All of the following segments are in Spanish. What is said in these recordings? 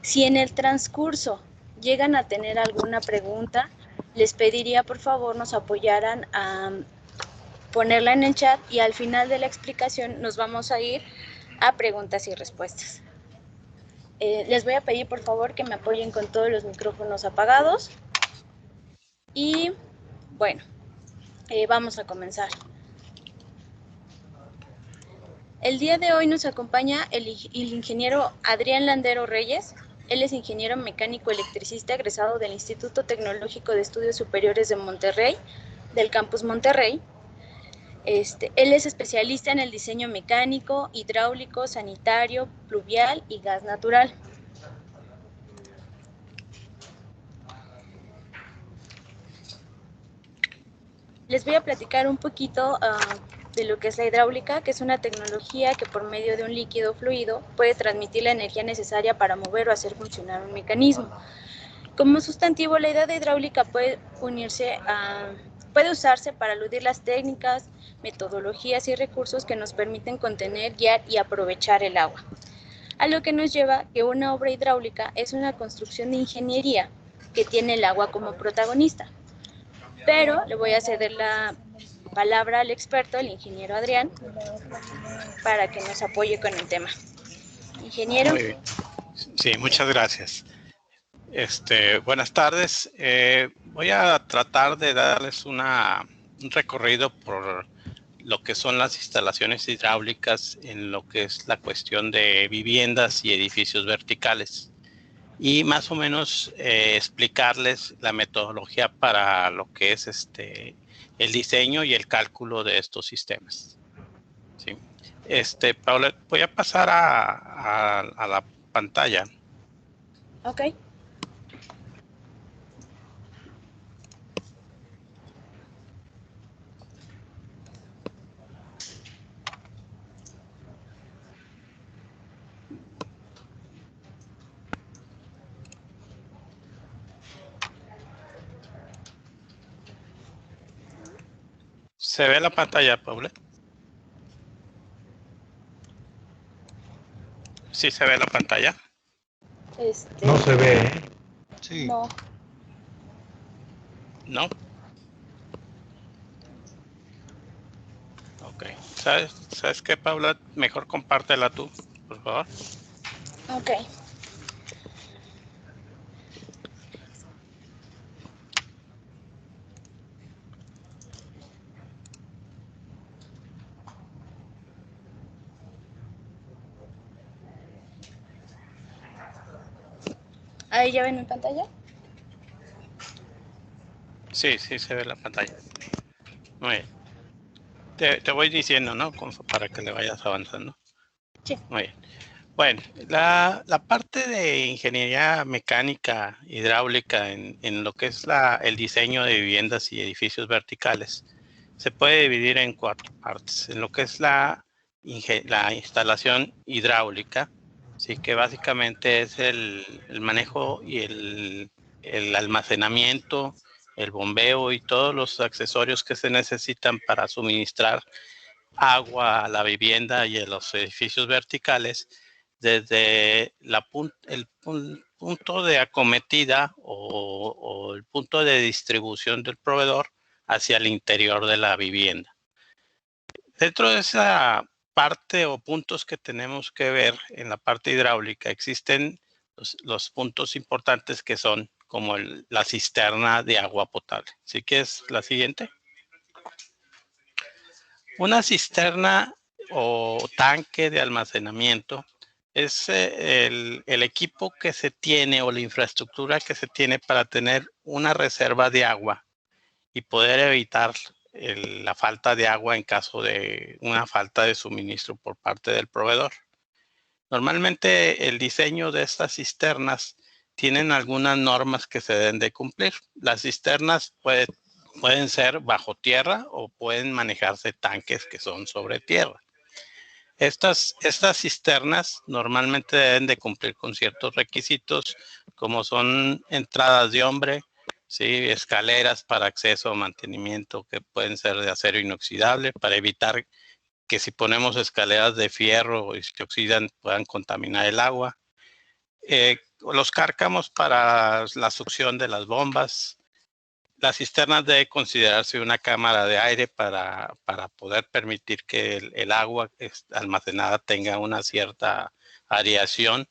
Si en el transcurso llegan a tener alguna pregunta, les pediría por favor nos apoyaran a ponerla en el chat y al final de la explicación nos vamos a ir a preguntas y respuestas. Les voy a pedir por favor que me apoyen con todos los micrófonos apagados y bueno, vamos a comenzar. El día de hoy nos acompaña el ingeniero Adrián Landero Reyes. Él es ingeniero mecánico electricista egresado del Instituto Tecnológico de Estudios Superiores de Monterrey, del campus Monterrey. Él es especialista en el diseño mecánico, hidráulico, sanitario, pluvial y gas natural. Les voy a platicar un poquito de lo que es la hidráulica, que es una tecnología que por medio de un líquido fluido puede transmitir la energía necesaria para mover o hacer funcionar un mecanismo. Como sustantivo, la idea de hidráulica puede usarse para aludir las técnicas, metodologías y recursos que nos permiten contener, guiar y aprovechar el agua. A lo que nos lleva que una obra hidráulica es una construcción de ingeniería que tiene el agua como protagonista. Pero le voy a ceder la palabra al experto, el ingeniero Adrián, para que nos apoye con el tema. Ingeniero. Muy bien. Sí, muchas gracias. Buenas tardes. Voy a tratar de darles un recorrido por lo que son las instalaciones hidráulicas en lo que es la cuestión de viviendas y edificios verticales y más o menos explicarles la metodología para lo que es el diseño y el cálculo de estos sistemas. ¿Sí? Paula, voy a pasar a la pantalla. Ok. ¿Se ve la pantalla, Paula? ¿Sí se ve la pantalla? No se ve, ¿eh? Sí. No. ¿No? Ok. ¿Sabes qué, Paula? Mejor compártela tú, por favor. Ok. ¿Ahí ya ven mi pantalla? Sí, sí se ve la pantalla. Muy bien. Te voy diciendo, ¿no? Para que le vayas avanzando. Sí. Muy bien. Bueno, la parte de ingeniería mecánica hidráulica en lo que es el diseño de viviendas y edificios verticales se puede dividir en 4 partes. En lo que es la instalación hidráulica, sí, que básicamente es el manejo y el almacenamiento, el bombeo y todos los accesorios que se necesitan para suministrar agua a la vivienda y a los edificios verticales desde el punto de acometida o el punto de distribución del proveedor hacia el interior de la vivienda. Dentro de esa parte o puntos que tenemos que ver en la parte hidráulica existen los puntos importantes que son como la cisterna de agua potable. ¿Sí que es la siguiente? Una cisterna o tanque de almacenamiento es el equipo que se tiene o la infraestructura que se tiene para tener una reserva de agua y poder evitar la falta de agua en caso de una falta de suministro por parte del proveedor. Normalmente el diseño de estas cisternas tienen algunas normas que se deben de cumplir. Las cisternas pueden ser bajo tierra o pueden manejarse tanques que son sobre tierra. Estas cisternas normalmente deben de cumplir con ciertos requisitos como son entradas de hombre, ¿sí? Escaleras para acceso o mantenimiento que pueden ser de acero inoxidable para evitar que si ponemos escaleras de fierro y se oxidan puedan contaminar el agua. los cárcamos para la succión de las bombas. Las cisternas debe considerarse una cámara de aire para poder permitir que el agua almacenada tenga una cierta aireación,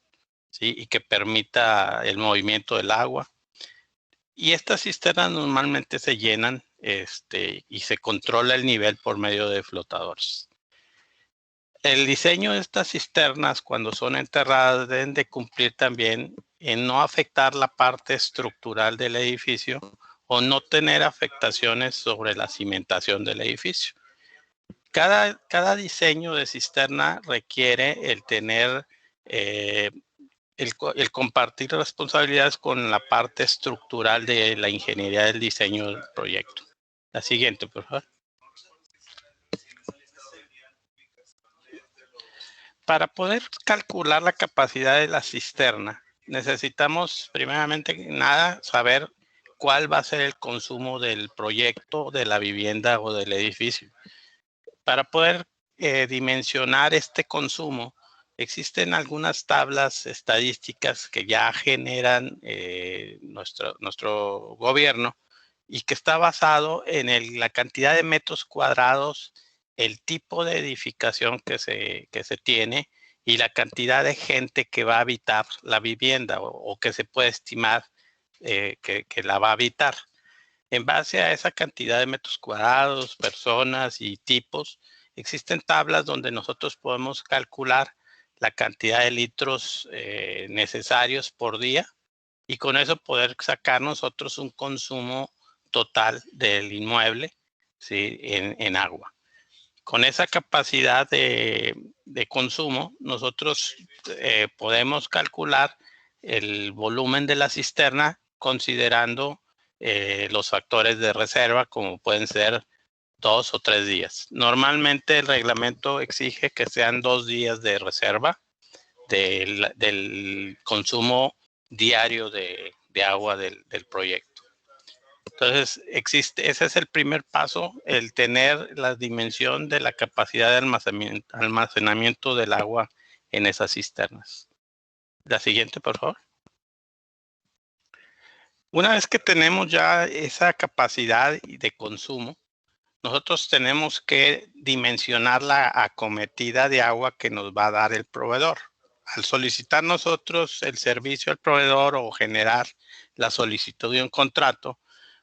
¿sí? Y que permita el movimiento del agua. Y estas cisternas normalmente se llenan y se controla el nivel por medio de flotadores. El diseño de estas cisternas, cuando son enterradas, deben de cumplir también en no afectar la parte estructural del edificio o no tener afectaciones sobre la cimentación del edificio. Cada diseño de cisterna requiere el tener, el compartir responsabilidades con la parte estructural de la ingeniería del diseño del proyecto. La siguiente, por favor. Para poder calcular la capacidad de la cisterna, necesitamos primeramente nada saber cuál va a ser el consumo del proyecto, de la vivienda o del edificio. Para poder dimensionar este consumo, existen algunas tablas estadísticas que ya generan nuestro gobierno y que está basado en la cantidad de metros cuadrados, el tipo de edificación que se tiene y la cantidad de gente que va a habitar la vivienda o que se puede estimar que la va a habitar. En base a esa cantidad de metros cuadrados, personas y tipos, existen tablas donde nosotros podemos calcular la cantidad de litros necesarios por día y con eso poder sacar nosotros un consumo total del inmueble, ¿sí? en agua. Con esa capacidad de consumo, nosotros podemos calcular el volumen de la cisterna considerando los factores de reserva, como pueden ser 2 o 3 días. Normalmente el reglamento exige que sean 2 días de reserva del consumo diario de agua del proyecto. Entonces, ese es el primer paso, el tener la dimensión de la capacidad de almacenamiento del agua en esas cisternas. La siguiente, por favor. Una vez que tenemos ya esa capacidad de consumo, nosotros tenemos que dimensionar la acometida de agua que nos va a dar el proveedor. Al solicitar nosotros el servicio al proveedor o generar la solicitud de un contrato,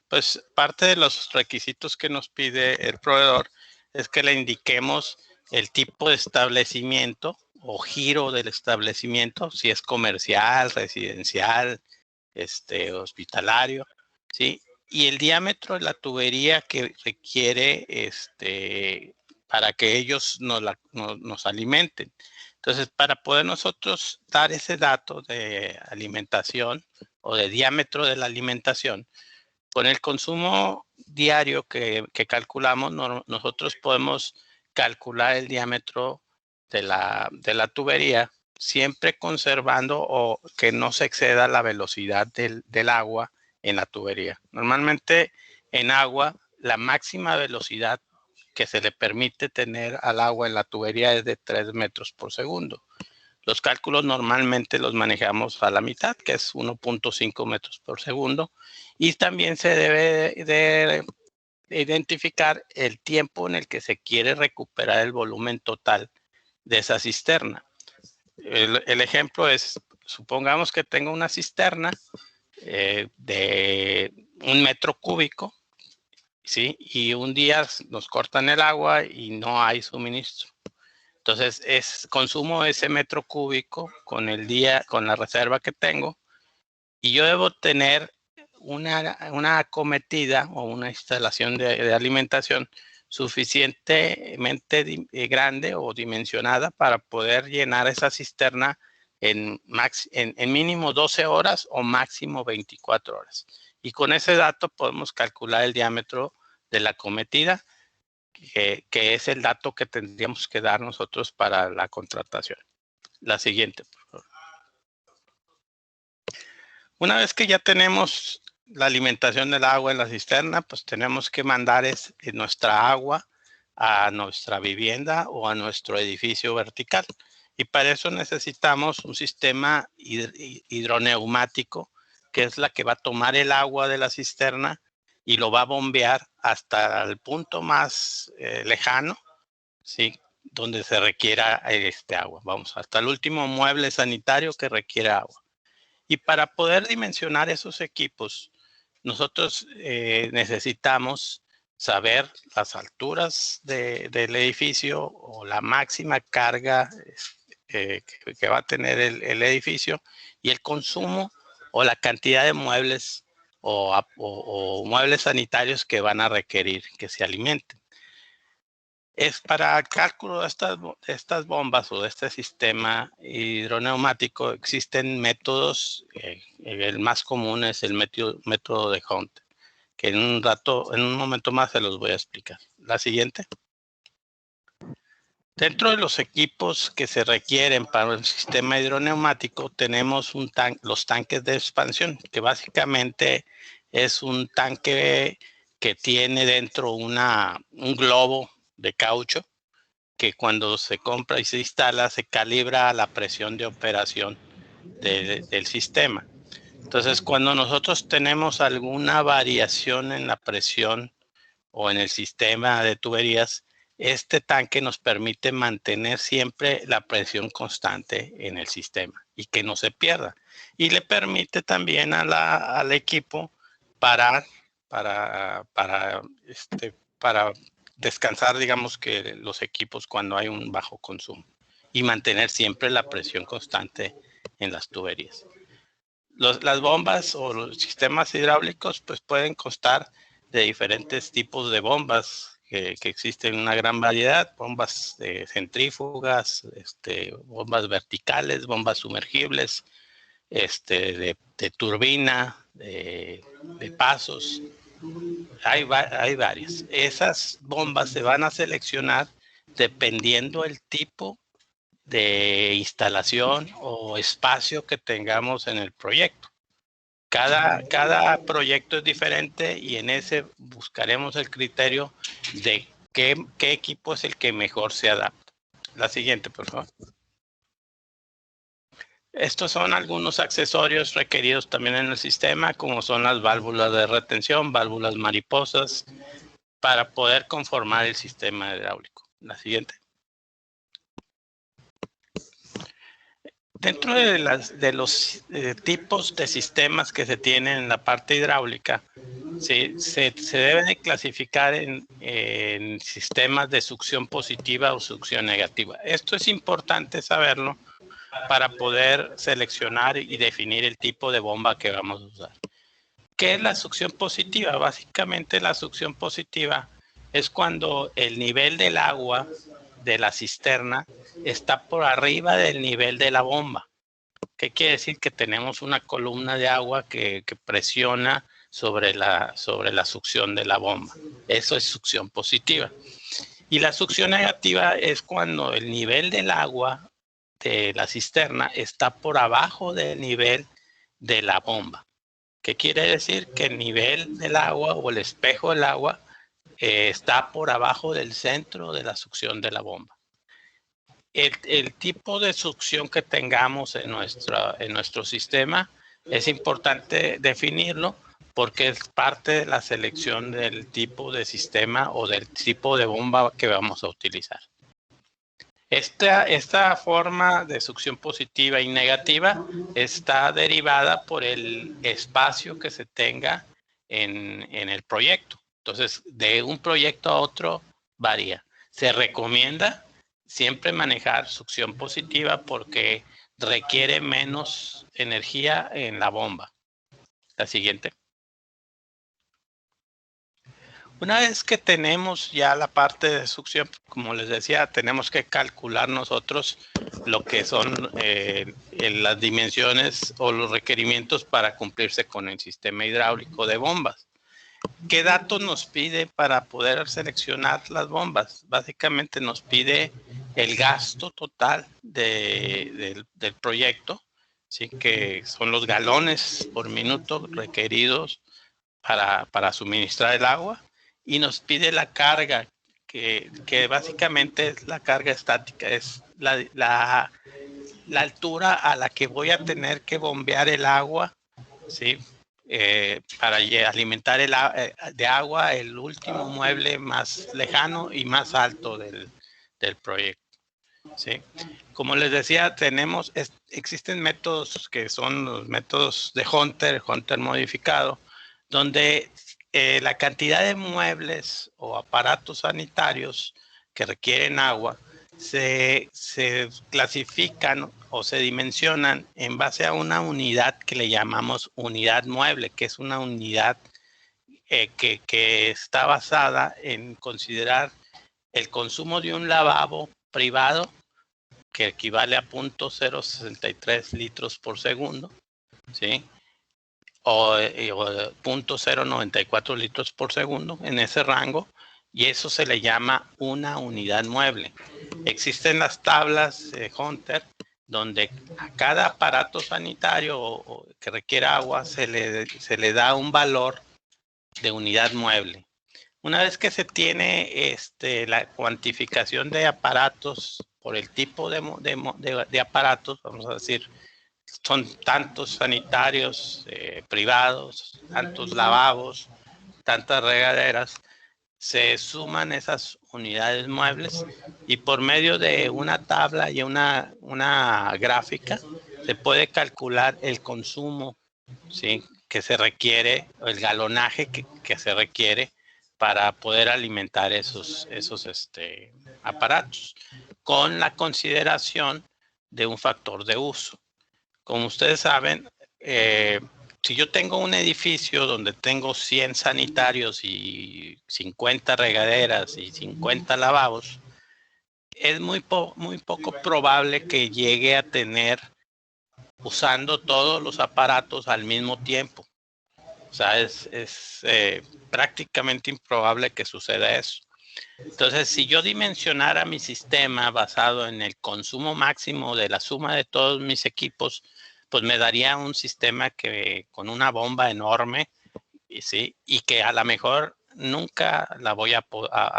pues parte de los requisitos que nos pide el proveedor es que le indiquemos el tipo de establecimiento o giro del establecimiento, si es comercial, residencial, hospitalario, ¿sí? Y el diámetro de la tubería que requiere para que ellos nos alimenten. Entonces, para poder nosotros dar ese dato de alimentación o de diámetro de la alimentación, con el consumo diario que calculamos, nosotros podemos calcular el diámetro de la tubería, siempre conservando o que no se exceda la velocidad del agua en la tubería. Normalmente en agua, la máxima velocidad que se le permite tener al agua en la tubería es de 3 metros por segundo. Los cálculos normalmente los manejamos a la mitad, que es 1.5 metros por segundo. Y también se debe de identificar el tiempo en el que se quiere recuperar el volumen total de esa cisterna. El ejemplo es, supongamos que tengo una cisterna de 1 metro cúbico, ¿sí? Y un día nos cortan el agua y no hay suministro. Entonces, consumo ese metro cúbico con la reserva que tengo y yo debo tener una acometida o una instalación de alimentación suficientemente grande o dimensionada para poder llenar esa cisterna en mínimo 12 horas o máximo 24 horas. Y con ese dato podemos calcular el diámetro de la acometida, que es el dato que tendríamos que dar nosotros para la contratación. La siguiente, por favor. Una vez que ya tenemos la alimentación del agua en la cisterna, pues tenemos que mandar nuestra agua a nuestra vivienda o a nuestro edificio vertical. Y para eso necesitamos un sistema hidroneumático, que es la que va a tomar el agua de la cisterna y lo va a bombear hasta el punto más lejano, ¿sí? Donde se requiera este agua. Vamos, hasta el último mueble sanitario que requiere agua. Y para poder dimensionar esos equipos, nosotros necesitamos saber las alturas del edificio o la máxima carga que va a tener el edificio y el consumo o la cantidad de muebles o muebles sanitarios que van a requerir que se alimenten. Es para el cálculo de estas bombas o de este sistema hidroneumático existen métodos. El más común es el método de Hunt, que en un momento más se los voy a explicar. La siguiente. Dentro de los equipos que se requieren para un sistema hidroneumático tenemos los tanques de expansión, que básicamente es un tanque que tiene dentro un globo de caucho que cuando se compra y se instala se calibra a la presión de operación del sistema. Entonces, cuando nosotros tenemos alguna variación en la presión o en el sistema de tuberías, este tanque nos permite mantener siempre la presión constante en el sistema y que no se pierda. Y le permite también al equipo parar para descansar, digamos, que los equipos cuando hay un bajo consumo y mantener siempre la presión constante en las tuberías. Las bombas o los sistemas hidráulicos pues pueden constar de diferentes tipos de bombas que existen una gran variedad, bombas centrífugas, bombas verticales, bombas sumergibles, de turbina, de pasos. Hay varias. Esas bombas se van a seleccionar dependiendo el tipo de instalación o espacio que tengamos en el proyecto. Cada proyecto es diferente y en ese buscaremos el criterio de qué equipo es el que mejor se adapta. La siguiente, por favor. Estos son algunos accesorios requeridos también en el sistema, como son las válvulas de retención, válvulas mariposas, para poder conformar el sistema hidráulico. La siguiente. Dentro de los tipos de sistemas que se tienen en la parte hidráulica, se debe de clasificar en sistemas de succión positiva o succión negativa. Esto es importante saberlo para poder seleccionar y definir el tipo de bomba que vamos a usar. ¿Qué es la succión positiva? Básicamente la succión positiva es cuando el nivel del agua de la cisterna está por arriba del nivel de la bomba. ¿Qué quiere decir? Que tenemos una columna de agua que presiona sobre la succión de la bomba. Eso es succión positiva. Y la succión negativa es cuando el nivel del agua de la cisterna está por abajo del nivel de la bomba. ¿Qué quiere decir? Que el nivel del agua o el espejo del agua está por abajo del centro de la succión de la bomba. El tipo de succión que tengamos en nuestro sistema es importante definirlo porque es parte de la selección del tipo de sistema o del tipo de bomba que vamos a utilizar. Esta forma de succión positiva y negativa está derivada por el espacio que se tenga en el proyecto. Entonces, de un proyecto a otro varía. Se recomienda siempre manejar succión positiva porque requiere menos energía en la bomba. La siguiente. Una vez que tenemos ya la parte de succión, como les decía, tenemos que calcular nosotros lo que son las dimensiones o los requerimientos para cumplirse con el sistema hidráulico de bombas. ¿Qué datos nos pide para poder seleccionar las bombas? Básicamente nos pide el gasto total del proyecto, ¿sí? Que son los galones por minuto requeridos para suministrar el agua. Y nos pide la carga que básicamente es la carga estática, es la altura a la que voy a tener que bombear el agua, ¿sí? Para alimentar de agua el último mueble más lejano y más alto del proyecto, ¿sí? Como les decía, existen métodos que son los métodos de Hunter modificado, donde la cantidad de muebles o aparatos sanitarios que requieren agua se clasifican o se dimensionan en base a una unidad que le llamamos unidad mueble, que es una unidad que está basada en considerar el consumo de un lavabo privado, que equivale a 0.063 litros por segundo, ¿sí? O 0.094 litros por segundo, en ese rango, y eso se le llama una unidad mueble. Existen las tablas Hunter, donde a cada aparato sanitario o que requiere agua se le da un valor de unidad mueble. Una vez que se tiene la cuantificación de aparatos por el tipo de aparatos, vamos a decir, son tantos sanitarios privados, tantos lavabos, tantas regaderas, se suman esas unidades muebles y por medio de una tabla y una gráfica se puede calcular el consumo, ¿sí?, que se requiere, el galonaje que se requiere para poder alimentar esos aparatos, con la consideración de un factor de uso. Como ustedes saben, si yo tengo un edificio donde tengo 100 sanitarios y 50 regaderas y 50 lavabos, es muy poco probable que llegue a tener usando todos los aparatos al mismo tiempo. O sea, es prácticamente improbable que suceda eso. Entonces, si yo dimensionara mi sistema basado en el consumo máximo de la suma de todos mis equipos, pues me daría un sistema que con una bomba enorme, ¿sí?, y que a lo mejor nunca la voy a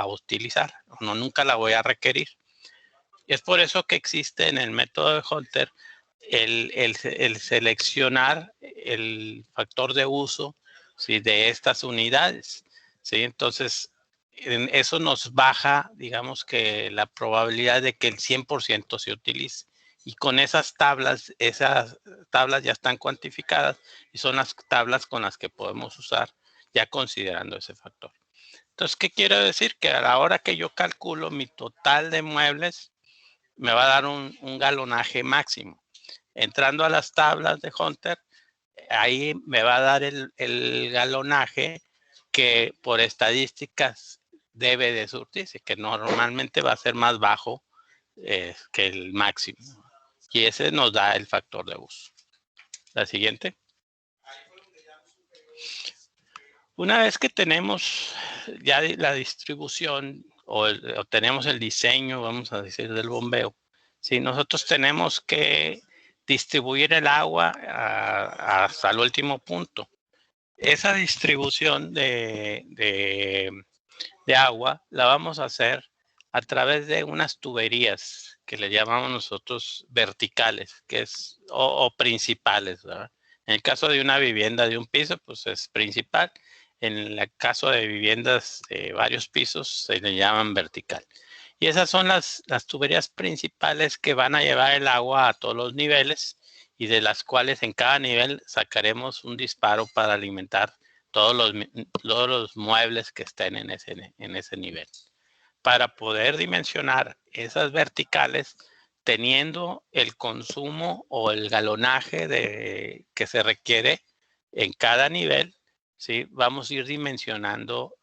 utilizar, no, nunca la voy a requerir. Y es por eso que existe en el método de Hunter el seleccionar el factor de uso, ¿sí?, de estas unidades, ¿sí? Entonces, eso nos baja, digamos, que la probabilidad de que el 100% se utilice. Y con esas tablas ya están cuantificadas y son las tablas con las que podemos usar ya considerando ese factor. Entonces, ¿qué quiero decir? Que a la hora que yo calculo mi total de muebles, me va a dar un galonaje máximo. Entrando a las tablas de Hunter, ahí me va a dar el galonaje que por estadísticas debe de surtirse, que normalmente va a ser más bajo que el máximo. Y ese nos da el factor de uso. La siguiente. Una vez que tenemos ya la distribución o tenemos el diseño, vamos a decir, del bombeo, ¿sí?, nosotros tenemos que distribuir el agua hasta el último punto. Esa distribución de agua la vamos a hacer a través de unas tuberías que le llamamos nosotros verticales, que es o principales, ¿verdad? En el caso de una vivienda de un piso, pues es principal. En el caso de viviendas de varios pisos, se le llaman vertical. Y esas son las tuberías principales que van a llevar el agua a todos los niveles y de las cuales en cada nivel sacaremos un disparo para alimentar todos los muebles que estén en ese nivel. Para poder dimensionar esas verticales, teniendo el consumo o el galonaje que se requiere en cada nivel, ¿sí?, vamos a ir dimensionando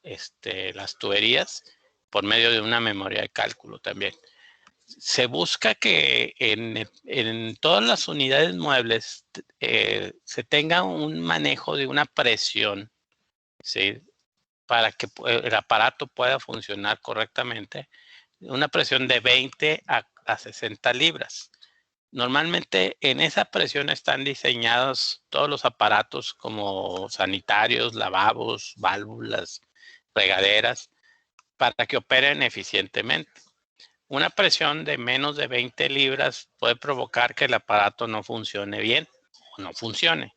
las tuberías por medio de una memoria de cálculo también. Se busca que en todas las unidades muebles se tenga un manejo de una presión, ¿sí?, para que el aparato pueda funcionar correctamente, una presión de 20 a 60 libras. Normalmente en esa presión están diseñados todos los aparatos como sanitarios, lavabos, válvulas, regaderas, para que operen eficientemente. Una presión de menos de 20 libras puede provocar que el aparato no funcione bien o no funcione.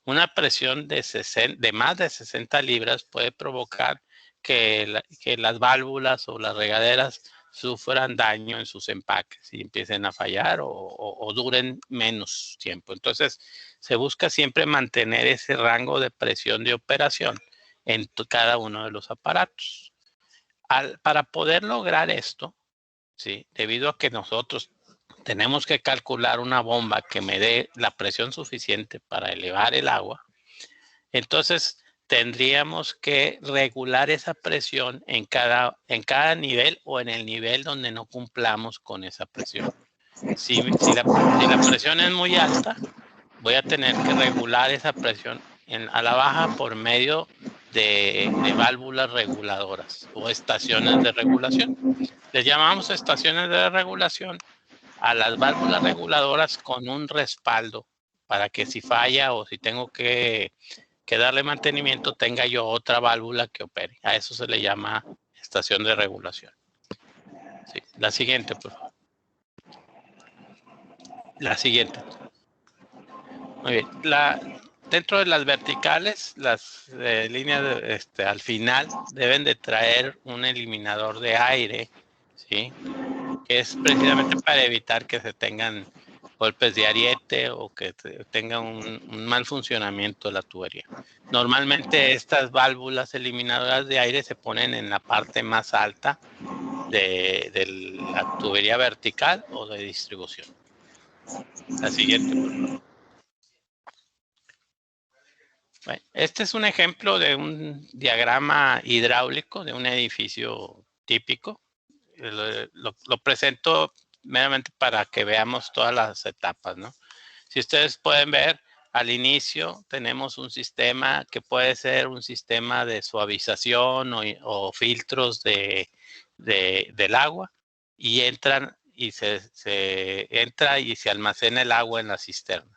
Una presión de más de 60 libras puede provocar que las válvulas o las regaderas sufran daño en sus empaques y empiecen a fallar o duren menos tiempo. Entonces, se busca siempre mantener ese rango de presión de operación en cada uno de los aparatos. Para poder lograr esto, ¿sí? Debido a que nosotros tenemos que calcular una bomba que me dé la presión suficiente para elevar el agua, entonces tendríamos que regular esa presión en cada nivel o en el nivel donde no cumplamos con esa presión. Si la presión es muy alta, voy a tener que regular esa presión a la baja por medio de válvulas reguladoras o estaciones de regulación. Les llamamos estaciones de regulación a las válvulas reguladoras con un respaldo para que si falla o si tengo que darle mantenimiento, tenga yo otra válvula que opere. A eso se le llama estación de regulación. Sí. La siguiente, por favor. La siguiente. Muy bien. Dentro de las verticales, las líneas al final deben de traer un eliminador de aire, ¿sí? Que es precisamente para evitar que se tengan golpes de ariete o que tenga un mal funcionamiento de la tubería. Normalmente estas válvulas eliminadoras de aire se ponen en la parte más alta de la tubería vertical o de distribución. La siguiente, por favor. Bueno, este es un ejemplo de un diagrama hidráulico de un edificio típico. Lo presento meramente para que veamos todas las etapas, ¿no? Si ustedes pueden ver, al inicio tenemos un sistema que puede ser un sistema de suavización o filtros del agua y entran y se entra y se almacena el agua en la cisterna.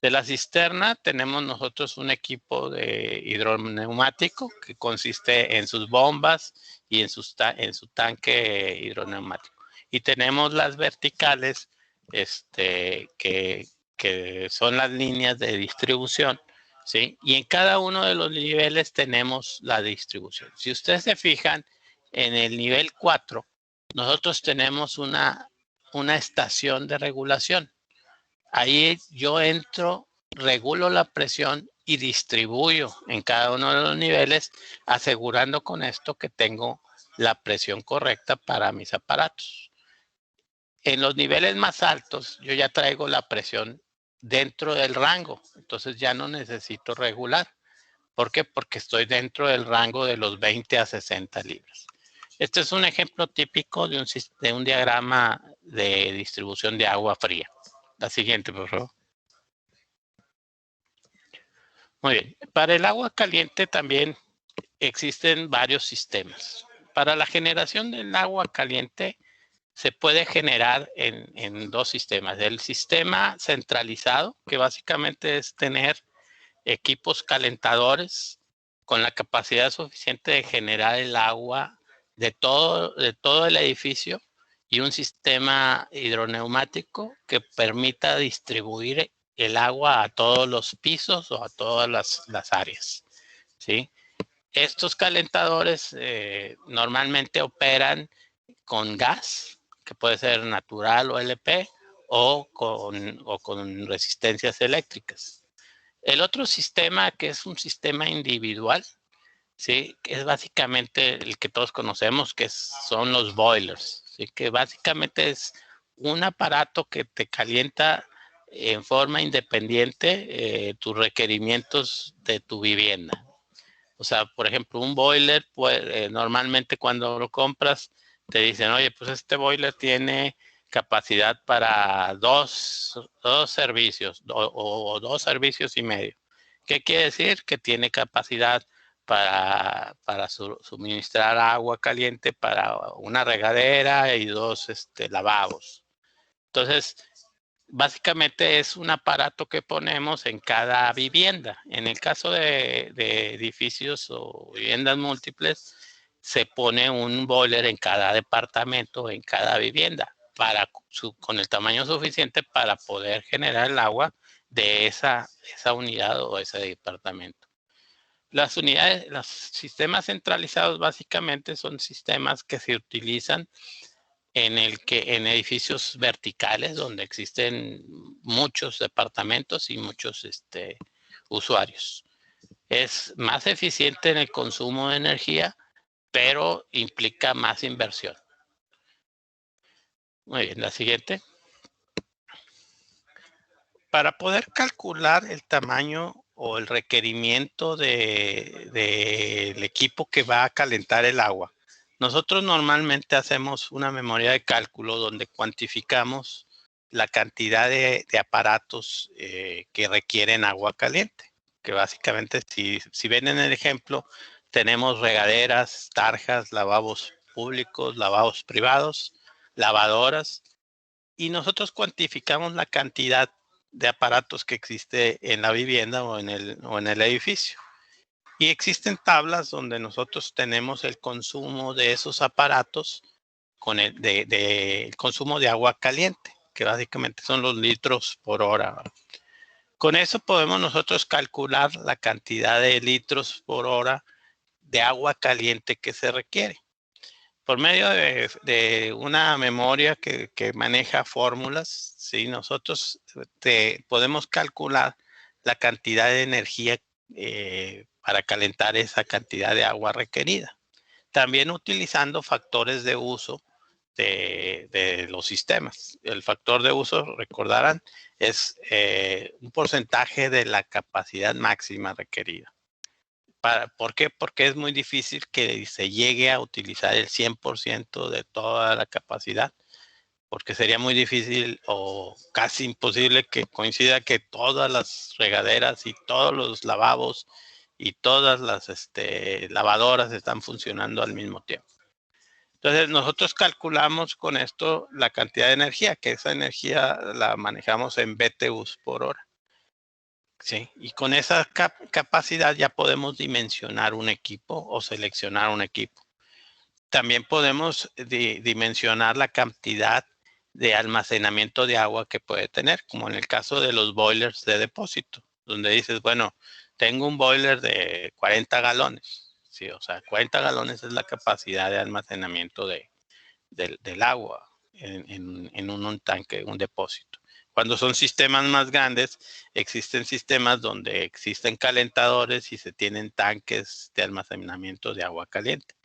De la cisterna tenemos nosotros un equipo de hidroneumático que consiste en sus bombas y en su tanque hidroneumático. Y tenemos las verticales que son las líneas de distribución, ¿sí? Y en cada uno de los niveles tenemos la distribución. Si ustedes se fijan, en el nivel 4, nosotros tenemos una estación de regulación. Ahí yo entro, regulo la presión y distribuyo en cada uno de los niveles, asegurando con esto que tengo la presión correcta para mis aparatos. En los niveles más altos, yo ya traigo la presión dentro del rango, entonces ya no necesito regular. ¿Por qué? Porque estoy dentro del rango de los 20 a 60 libras. Este es un ejemplo típico de un diagrama de distribución de agua fría. La siguiente, por favor. Muy bien. Para el agua caliente también existen varios sistemas. Para la generación del agua caliente se puede generar en dos sistemas. El sistema centralizado, que básicamente es tener equipos calentadores con la capacidad suficiente de generar el agua de todo el edificio y un sistema hidroneumático que permita distribuir el agua a todos los pisos o a todas las áreas, ¿sí? Estos calentadores normalmente operan con gas, que puede ser natural o LP, o con resistencias eléctricas. El otro sistema, que es un sistema individual, ¿sí? Que es básicamente el que todos conocemos, que son los boilers, ¿sí? Que básicamente es un aparato que te calienta en forma independiente tus requerimientos de tu vivienda. O sea, por ejemplo, un boiler, pues, normalmente cuando lo compras, te dicen, oye, pues este boiler tiene capacidad para dos servicios o 2 servicios y medio. ¿Qué quiere decir? Que tiene capacidad para suministrar agua caliente para una regadera y 2 lavabos. Entonces, básicamente es un aparato que ponemos en cada vivienda. En el caso de edificios o viviendas múltiples, se pone un boiler en cada departamento, en cada vivienda, con el tamaño suficiente para poder generar el agua de esa unidad o ese departamento. Las unidades, los sistemas centralizados básicamente son sistemas que se utilizan en edificios verticales donde existen muchos departamentos y muchos usuarios. Es más eficiente en el consumo de energía, pero implica más inversión. Muy bien, la siguiente. Para poder calcular el tamaño o el requerimiento del equipo que va a calentar el agua, nosotros normalmente hacemos una memoria de cálculo donde cuantificamos la cantidad de aparatos que requieren agua caliente, que básicamente, si ven en el ejemplo, tenemos regaderas, tarjas, lavabos públicos, lavabos privados, lavadoras, y nosotros cuantificamos la cantidad de aparatos que existe en la vivienda o en el edificio. Y existen tablas donde nosotros tenemos el consumo de esos aparatos con el consumo de agua caliente, que básicamente son los litros por hora. Con eso podemos nosotros calcular la cantidad de litros por hora de agua caliente que se requiere. Por medio de una memoria que maneja fórmulas, ¿sí? Nosotros podemos calcular la cantidad de energía para calentar esa cantidad de agua requerida. También utilizando factores de uso de los sistemas. El factor de uso, recordarán, es un porcentaje de la capacidad máxima requerida. ¿Por qué? Porque es muy difícil que se llegue a utilizar el 100% de toda la capacidad, porque sería muy difícil o casi imposible que coincida que todas las regaderas y todos los lavabos y todas las lavadoras están funcionando al mismo tiempo. Entonces, nosotros calculamos con esto la cantidad de energía, que esa energía la manejamos en BTUs por hora. Sí, y con esa capacidad ya podemos dimensionar un equipo o seleccionar un equipo. También podemos dimensionar la cantidad de almacenamiento de agua que puede tener, como en el caso de los boilers de depósito, donde dices, bueno, tengo un boiler de 40 galones. Sí, o sea, 40 galones es la capacidad de almacenamiento del agua en un tanque, un depósito. Cuando son sistemas más grandes, existen sistemas donde existen calentadores y se tienen tanques de almacenamiento de agua caliente.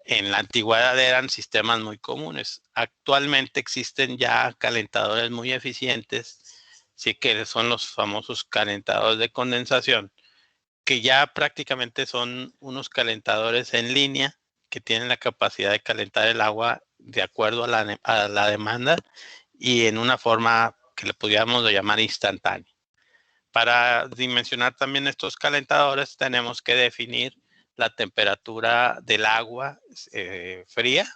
En la antigüedad eran sistemas muy comunes. Actualmente existen ya calentadores muy eficientes, sí, que son los famosos calentadores de condensación, que ya prácticamente son unos calentadores en línea que tienen la capacidad de calentar el agua de acuerdo a la demanda y en una forma que le pudiéramos llamar instantánea. Para dimensionar también estos calentadores tenemos que definir la temperatura del agua fría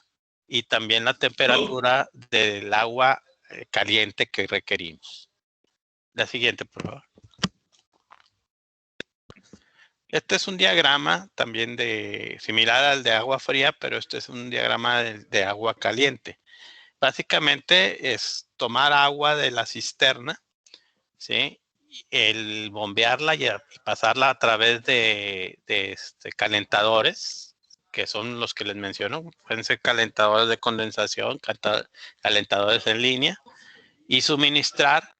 y también la temperatura del agua caliente que requerimos. La siguiente, por favor. Este es un diagrama también similar al de agua fría, pero este es un diagrama de agua caliente. Básicamente es tomar agua de la cisterna, ¿sí? El bombearla y pasarla a través de calentadores, que son los que les menciono. Pueden ser calentadores de condensación, calentadores en línea, y suministrar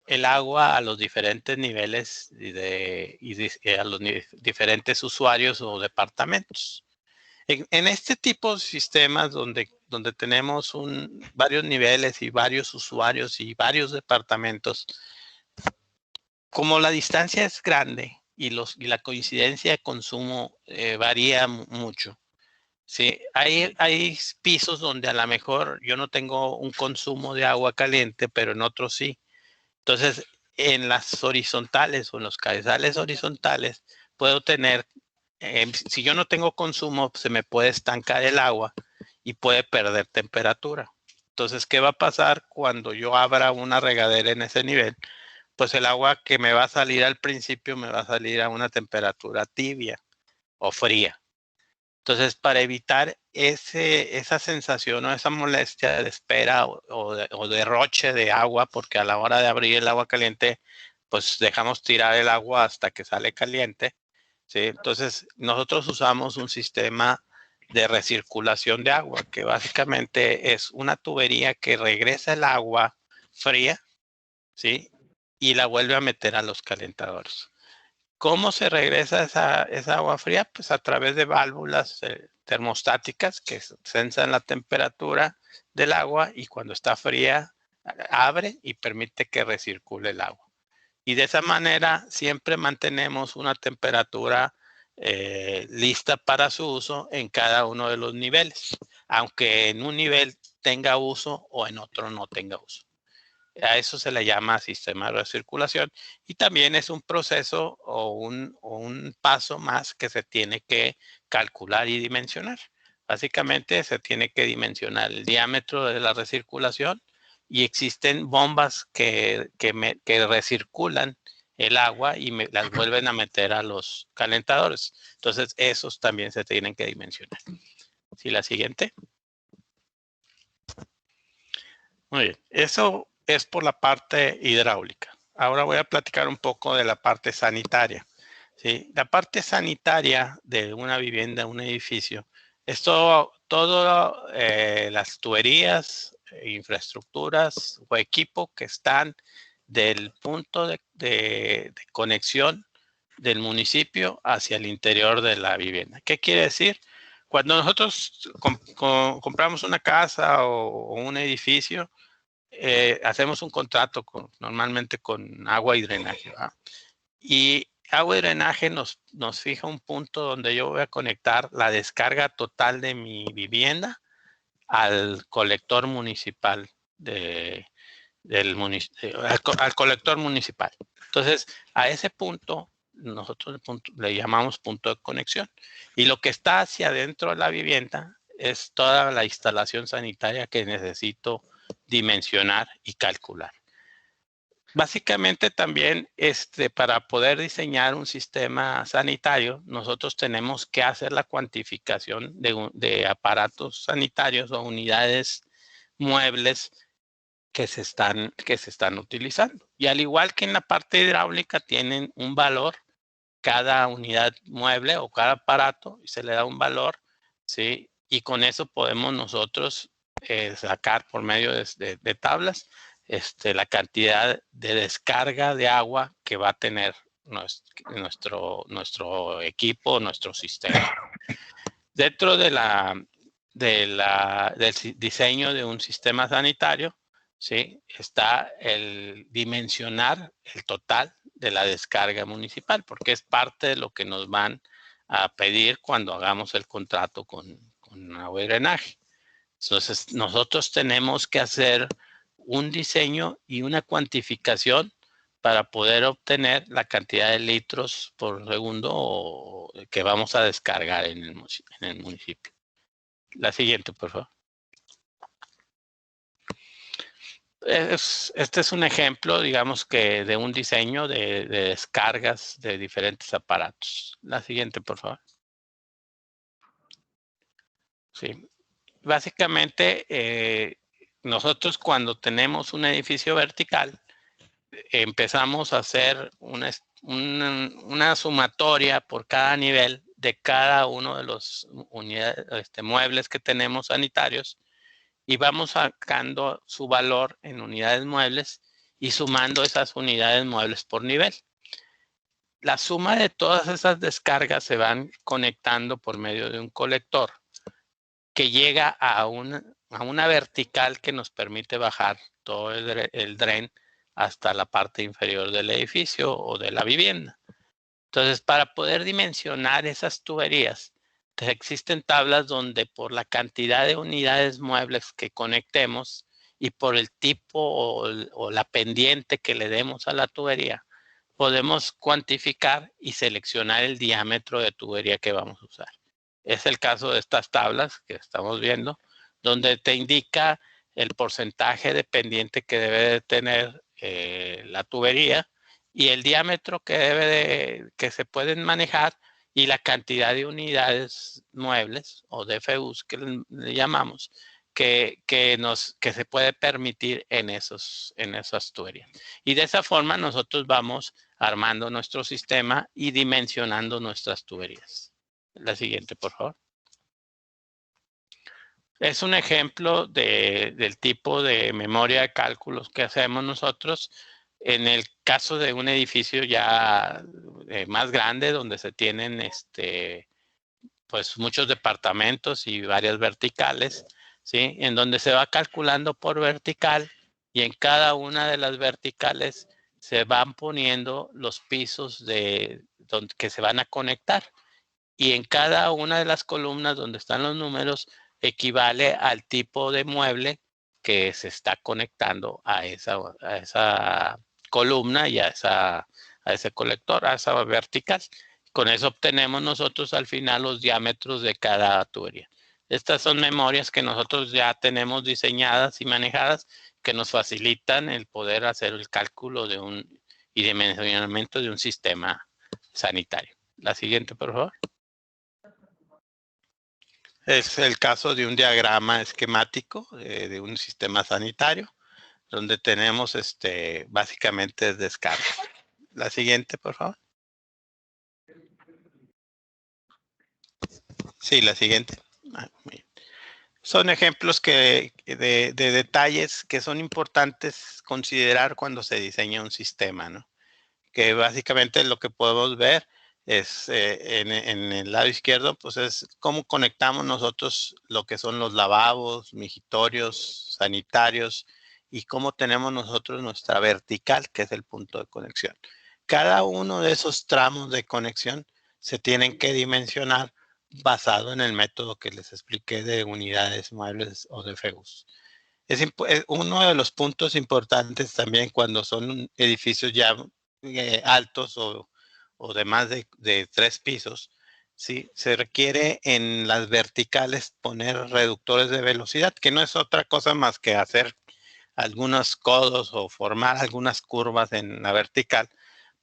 el agua a los diferentes niveles y a los diferentes usuarios o departamentos. En este tipo de sistemas donde tenemos varios niveles y varios usuarios y varios departamentos, como la distancia es grande y la coincidencia de consumo varía mucho. Sí, hay pisos donde a lo mejor yo no tengo un consumo de agua caliente, pero en otros sí. Entonces, en las horizontales o en los cabezales horizontales, puedo tener, si yo no tengo consumo, se me puede estancar el agua y puede perder temperatura. Entonces, ¿qué va a pasar cuando yo abra una regadera en ese nivel? Pues el agua que me va a salir al principio me va a salir a una temperatura tibia o fría. Entonces, para evitar esa sensación o esa molestia de espera o derroche de agua, porque a la hora de abrir el agua caliente, pues dejamos tirar el agua hasta que sale caliente, ¿sí? Entonces, nosotros usamos un sistema de recirculación de agua, que básicamente es una tubería que regresa el agua fría, ¿sí? Y la vuelve a meter a los calentadores. ¿Cómo se regresa esa agua fría? Pues a través de válvulas termostáticas que sensan la temperatura del agua y cuando está fría abre y permite que recircule el agua. Y de esa manera siempre mantenemos una temperatura lista para su uso en cada uno de los niveles, aunque en un nivel tenga uso o en otro no tenga uso. A eso se le llama sistema de recirculación y también es un proceso o un paso más que se tiene que calcular y dimensionar. Básicamente se tiene que dimensionar el diámetro de la recirculación y existen bombas que recirculan el agua y las vuelven a meter a los calentadores. Entonces, esos también se tienen que dimensionar. ¿Sí, la siguiente? Muy bien. Eso es por la parte hidráulica. Ahora voy a platicar un poco de la parte sanitaria. ¿Sí? La parte sanitaria de una vivienda, un edificio, es todo las tuberías, infraestructuras o equipo que están del punto de conexión del municipio hacia el interior de la vivienda. ¿Qué quiere decir? Cuando nosotros compramos una casa o un edificio, hacemos un contrato normalmente con agua y drenaje, ¿verdad? Y agua y drenaje nos fija un punto donde yo voy a conectar la descarga total de mi vivienda al colector municipal al colector municipal. Entonces, a ese punto, nosotros le llamamos punto de conexión. Y lo que está hacia adentro de la vivienda es toda la instalación sanitaria que necesito dimensionar y calcular. Básicamente también para poder diseñar un sistema sanitario, nosotros tenemos que hacer la cuantificación de aparatos sanitarios o unidades muebles que se están utilizando. Y al igual que en la parte hidráulica tienen un valor, cada unidad mueble o cada aparato, y se le da un valor, ¿sí? Y con eso podemos nosotros sacar por medio de tablas la cantidad de descarga de agua que va a tener nuestro equipo, nuestro sistema. Dentro del diseño de un sistema sanitario, ¿sí? Está el dimensionar el total de la descarga municipal, porque es parte de lo que nos van a pedir cuando hagamos el contrato con agua y drenaje. Entonces, nosotros tenemos que hacer un diseño y una cuantificación para poder obtener la cantidad de litros por segundo que vamos a descargar en el municipio. La siguiente, por favor. Este es un ejemplo, digamos que de un diseño de descargas de diferentes aparatos. La siguiente, por favor. Sí. Básicamente, nosotros cuando tenemos un edificio vertical, empezamos a hacer una sumatoria por cada nivel de cada uno de los muebles que tenemos sanitarios y vamos sacando su valor en unidades muebles y sumando esas unidades muebles por nivel. La suma de todas esas descargas se van conectando por medio de un colector que llega a una vertical que nos permite bajar todo el dren hasta la parte inferior del edificio o de la vivienda. Entonces, para poder dimensionar esas tuberías, existen tablas donde por la cantidad de unidades muebles que conectemos y por el tipo o la pendiente que le demos a la tubería, podemos cuantificar y seleccionar el diámetro de tubería que vamos a usar. Es el caso de estas tablas que estamos viendo, donde te indica el porcentaje de pendiente que debe de tener la tubería y el diámetro que se pueden manejar y la cantidad de unidades muebles o DFUs que le llamamos que se puede permitir en esas tuberías. Y de esa forma nosotros vamos armando nuestro sistema y dimensionando nuestras tuberías. La siguiente, por favor. Es un ejemplo del tipo de memoria de cálculos que hacemos nosotros en el caso de un edificio ya más grande donde se tienen pues muchos departamentos y varias verticales, ¿sí? En donde se va calculando por vertical y en cada una de las verticales se van poniendo los pisos que se van a conectar. Y en cada una de las columnas donde están los números equivale al tipo de mueble que se está conectando a esa columna y a ese colector, a esa vertical. Con eso obtenemos nosotros al final los diámetros de cada tubería. Estas son memorias que nosotros ya tenemos diseñadas y manejadas que nos facilitan el poder hacer el cálculo y dimensionamiento de un sistema sanitario. La siguiente, por favor. Es el caso de un diagrama esquemático de un sistema sanitario, donde tenemos básicamente descarga. La siguiente, por favor. Sí, la siguiente. Muy bien. Son ejemplos de detalles que son importantes considerar cuando se diseña un sistema, ¿no? Que básicamente lo que podemos ver es en el lado izquierdo, pues es cómo conectamos nosotros lo que son los lavabos, mijitorios, sanitarios y cómo tenemos nosotros nuestra vertical, que es el punto de conexión. Cada uno de esos tramos de conexión se tienen que dimensionar basado en el método que les expliqué de unidades muebles o de FEUs. Es uno de los puntos importantes también cuando son edificios ya altos o de más de 3 pisos, ¿sí? Se requiere en las verticales poner reductores de velocidad, que no es otra cosa más que hacer algunos codos o formar algunas curvas en la vertical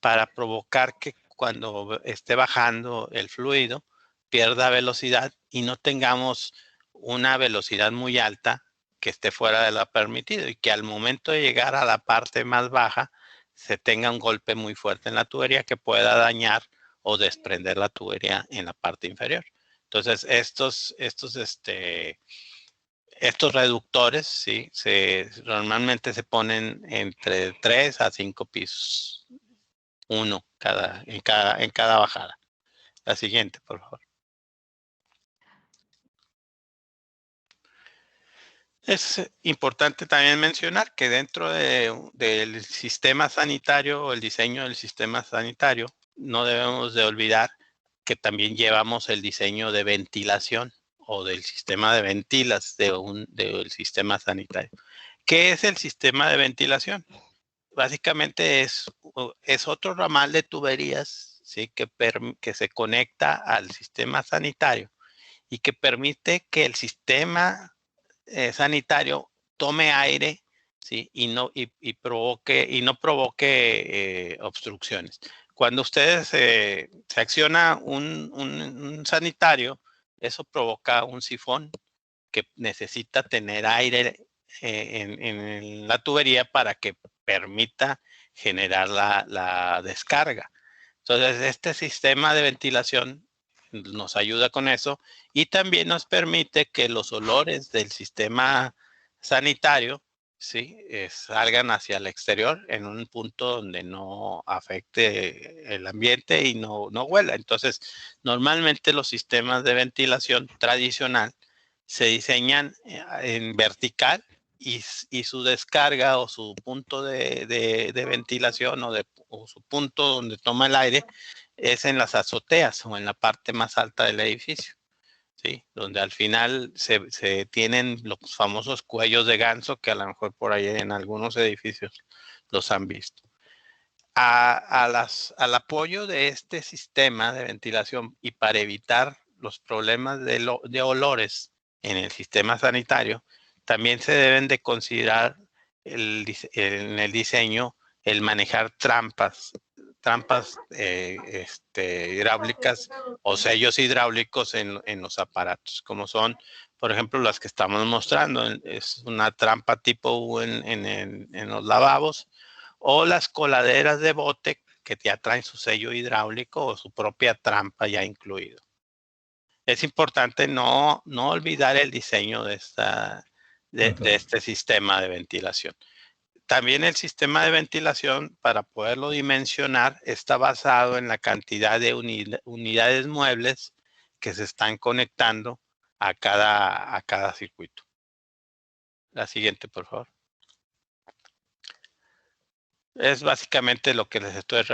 para provocar que cuando esté bajando el fluido pierda velocidad y no tengamos una velocidad muy alta que esté fuera de lo permitido y que al momento de llegar a la parte más baja se tenga un golpe muy fuerte en la tubería que pueda dañar o desprender la tubería en la parte inferior. Entonces, estos reductores, ¿sí? Normalmente se ponen entre 3 a 5 pisos. Uno en cada bajada. La siguiente, por favor. Es importante también mencionar que dentro del sistema sanitario o el diseño del sistema sanitario, no debemos de olvidar que también llevamos el diseño de ventilación o del sistema de ventilas del sistema sanitario. ¿Qué es el sistema de ventilación? Básicamente es otro ramal de tuberías, ¿sí? que se conecta al sistema sanitario y que permite que el sistema sanitario tome aire, ¿sí? y no provoque obstrucciones. Cuando ustedes se acciona un sanitario, eso provoca un sifón que necesita tener aire en la tubería para que permita generar la descarga. Entonces, este sistema de ventilación nos ayuda con eso y también nos permite que los olores del sistema sanitario, ¿sí? Salgan hacia el exterior en un punto donde no afecte el ambiente y no huela. Entonces, normalmente los sistemas de ventilación tradicional se diseñan en vertical y su descarga o su punto de ventilación o su punto donde toma el aire es en las azoteas o en la parte más alta del edificio, ¿sí? Donde al final se tienen los famosos cuellos de ganso que a lo mejor por ahí en algunos edificios los han visto. Al apoyo de este sistema de ventilación y para evitar los problemas de olores en el sistema sanitario, también se deben de considerar en el diseño el manejar trampas trampas hidráulicas o sellos hidráulicos en los aparatos, como son, por ejemplo, las que estamos mostrando. Es una trampa tipo U en los lavabos, o las coladeras de bote que ya traen su sello hidráulico o su propia trampa ya incluido. Es importante no olvidar el diseño de este sistema de ventilación. También el sistema de ventilación, para poderlo dimensionar, está basado en la cantidad de unidades muebles que se están conectando a cada circuito. La siguiente, por favor. Es básicamente lo que les estoy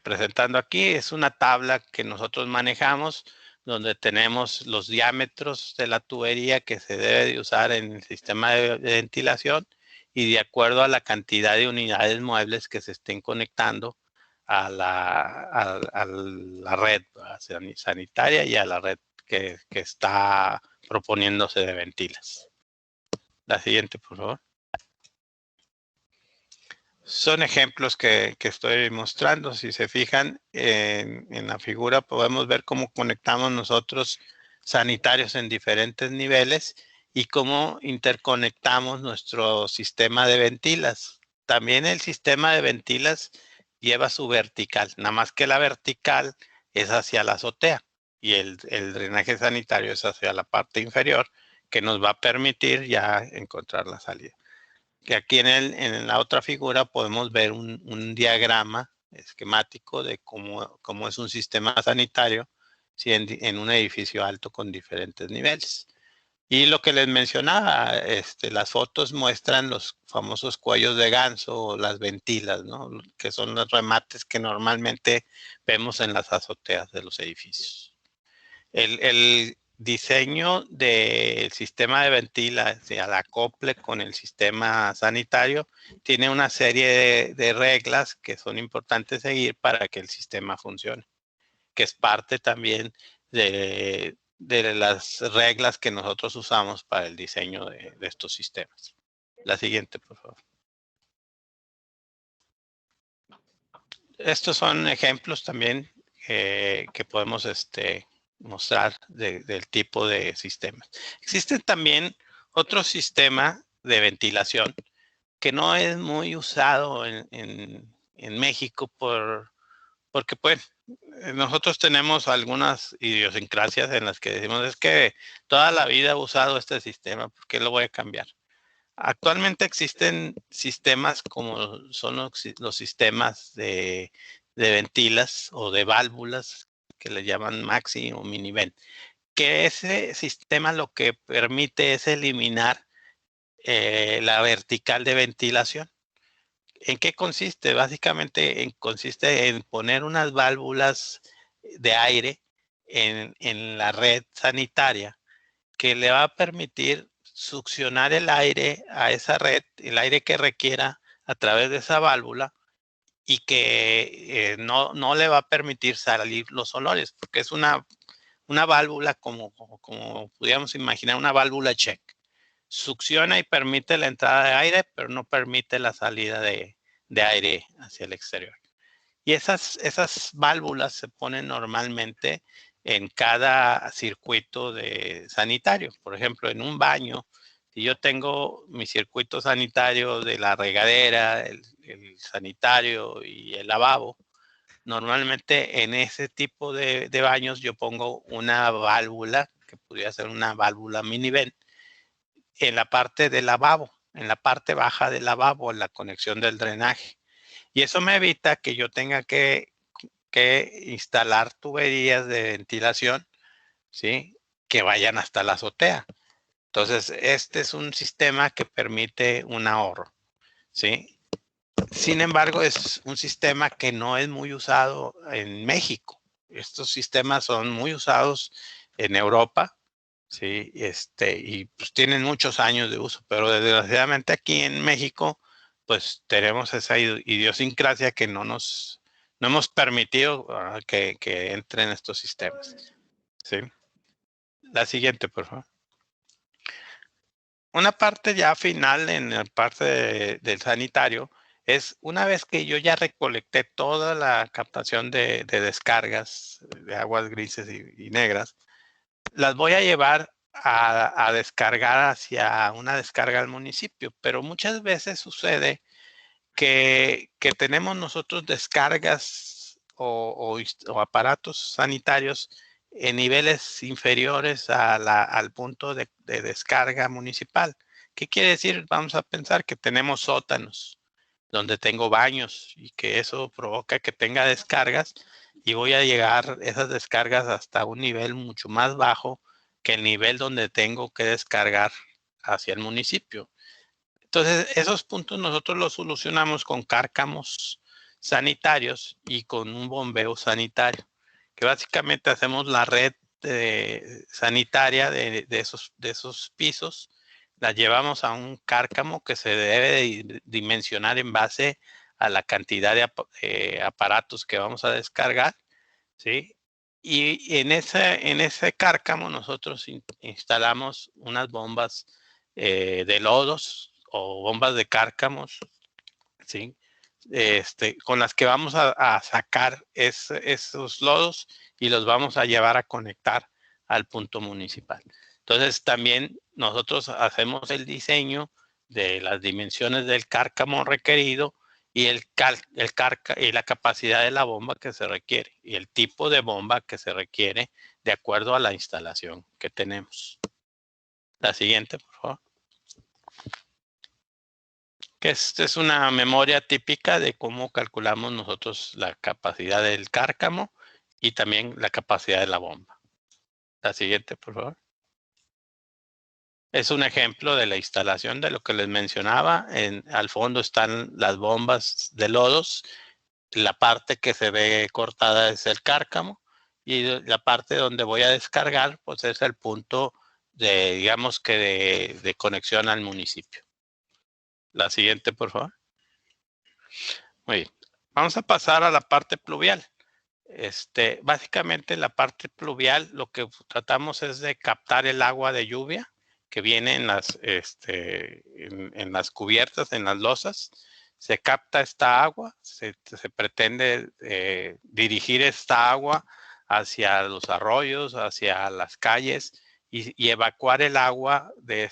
presentando aquí. Es una tabla que nosotros manejamos donde tenemos los diámetros de la tubería que se debe de usar en el sistema de ventilación y de acuerdo a la cantidad de unidades muebles que se estén conectando a la red sanitaria y a la red que está proponiéndose de ventilas. La siguiente, por favor. Son ejemplos que estoy mostrando. Si se fijan en la figura, podemos ver cómo conectamos nosotros sanitarios en diferentes niveles y cómo interconectamos nuestro sistema de ventilas. También el sistema de ventilas lleva su vertical, nada más que la vertical es hacia la azotea y el drenaje sanitario es hacia la parte inferior, que nos va a permitir ya encontrar la salida. Que aquí en la otra figura podemos ver un diagrama esquemático de cómo es un sistema sanitario en un edificio alto con diferentes niveles. Y lo que les mencionaba, las fotos muestran los famosos cuellos de ganso o las ventilas, ¿no? Que son los remates que normalmente vemos en las azoteas de los edificios. El diseño del sistema de ventilación al acople con el sistema sanitario tiene una serie de reglas que son importantes seguir para que el sistema funcione, que es parte también de las reglas que nosotros usamos para el diseño de estos sistemas. La siguiente, por favor. Estos son ejemplos también que podemos mostrar del tipo de sistemas. Existe también otro sistema de ventilación que no es muy usado en México porque pues nosotros tenemos algunas idiosincrasias en las que decimos es que toda la vida he usado este sistema, ¿por qué lo voy a cambiar? Actualmente existen sistemas como son los sistemas de ventilas o de válvulas que le llaman maxi o mini vent, que ese sistema lo que permite es eliminar la vertical de ventilación. ¿En qué consiste? Básicamente consiste en poner unas válvulas de aire en la red sanitaria que le va a permitir succionar el aire a esa red, el aire que requiera a través de esa válvula y que no le va a permitir salir los olores, porque es una válvula como pudiéramos imaginar, una válvula check. Succiona y permite la entrada de aire, pero no permite la salida de aire hacia el exterior. Y esas válvulas se ponen normalmente en cada circuito sanitario. Por ejemplo, en un baño, si yo tengo mi circuito sanitario de la regadera, el sanitario y el lavabo, normalmente en ese tipo de baños yo pongo una válvula, que podría ser una válvula mini vent, en la parte del lavabo, en la parte baja del lavabo, en la conexión del drenaje. Y eso me evita que yo tenga que instalar tuberías de ventilación, ¿sí? Que vayan hasta la azotea. Entonces, este es un sistema que permite un ahorro, ¿sí? Sin embargo, es un sistema que no es muy usado en México. Estos sistemas son muy usados en Europa, ¿sí? Y pues tienen muchos años de uso, pero desgraciadamente aquí en México, pues tenemos esa idiosincrasia que no hemos permitido que entren estos sistemas, ¿sí? La siguiente, por favor. Una parte ya final en la parte del sanitario es una vez que yo ya recolecté toda la captación de descargas de aguas grises y negras, las voy a llevar a descargar hacia una descarga al municipio, pero muchas veces sucede que tenemos nosotros descargas o aparatos sanitarios en niveles inferiores al punto de descarga municipal. ¿Qué quiere decir? Vamos a pensar que tenemos sótanos donde tengo baños y que eso provoca que tenga descargas y voy a llegar esas descargas hasta un nivel mucho más bajo que el nivel donde tengo que descargar hacia el municipio. Entonces, esos puntos nosotros los solucionamos con cárcamos sanitarios y con un bombeo sanitario, que básicamente hacemos la red sanitaria de esos pisos, la llevamos a un cárcamo que se debe de dimensionar en base a la cantidad de aparatos que vamos a descargar, ¿sí? Y en ese cárcamo nosotros instalamos unas bombas de lodos o bombas de cárcamos, ¿sí? Con las que vamos a sacar esos lodos y los vamos a llevar a conectar al punto municipal. Entonces también nosotros hacemos el diseño de las dimensiones del cárcamo requerido y y la capacidad de la bomba que se requiere y el tipo de bomba que se requiere de acuerdo a la instalación que tenemos. La siguiente, por favor. Que esta es una memoria típica de cómo calculamos nosotros la capacidad del cárcamo y también la capacidad de la bomba. La siguiente, por favor. Es un ejemplo de la instalación de lo que les mencionaba. Al fondo están las bombas de lodos. La parte que se ve cortada es el cárcamo y la parte donde voy a descargar pues es el punto de, digamos que de conexión al municipio. La siguiente, por favor. Muy bien. Vamos a pasar a la parte pluvial. Básicamente la parte pluvial lo que tratamos es de captar el agua de lluvia que viene en las cubiertas, en las losas. Se capta esta agua, se pretende dirigir esta agua hacia los arroyos, hacia las calles y evacuar el agua de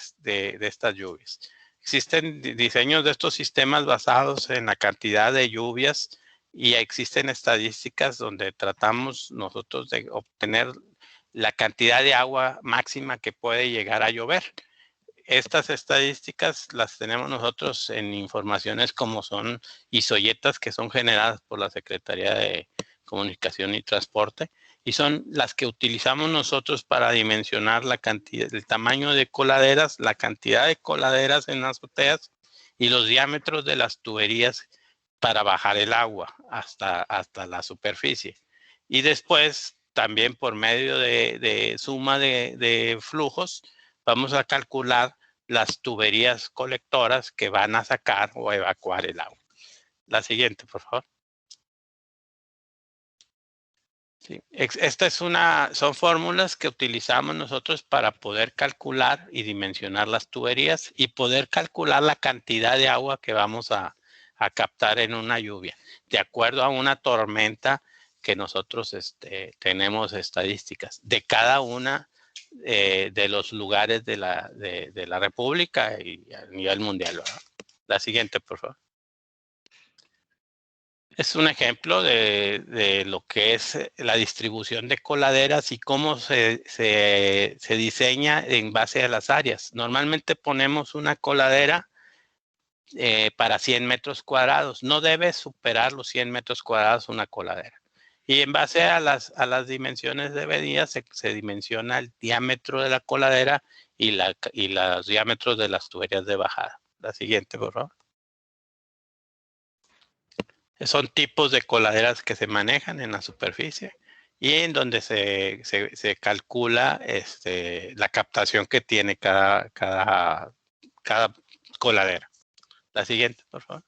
estas lluvias. Existen diseños de estos sistemas basados en la cantidad de lluvias y existen estadísticas donde tratamos nosotros de obtener la cantidad de agua máxima que puede llegar a llover. Estas estadísticas las tenemos nosotros en informaciones como son isoyetas que son generadas por la Secretaría de Comunicación y Transporte y son las que utilizamos nosotros para dimensionar la cantidad, el tamaño de coladeras, la cantidad de coladeras en las azoteas y los diámetros de las tuberías para bajar el agua hasta la superficie. Y después, también por medio de suma de flujos, vamos a calcular las tuberías colectoras que van a sacar o evacuar el agua. La siguiente, por favor. Sí. Son fórmulas que utilizamos nosotros para poder calcular y dimensionar las tuberías y poder calcular la cantidad de agua que vamos a captar en una lluvia, de acuerdo a una tormenta que nosotros tenemos estadísticas de cada una de los lugares de la República y a nivel mundial, ¿verdad? La siguiente, por favor. Es un ejemplo de lo que es la distribución de coladeras y cómo se diseña en base a las áreas. Normalmente ponemos una coladera para 100 metros cuadrados. No debe superar los 100 metros cuadrados una coladera. Y en base a las dimensiones de medida se dimensiona el diámetro de la coladera y los diámetros de las tuberías de bajada. La siguiente, por favor. Son tipos de coladeras que se manejan en la superficie y en donde se calcula la captación que tiene cada coladera. La siguiente, por favor.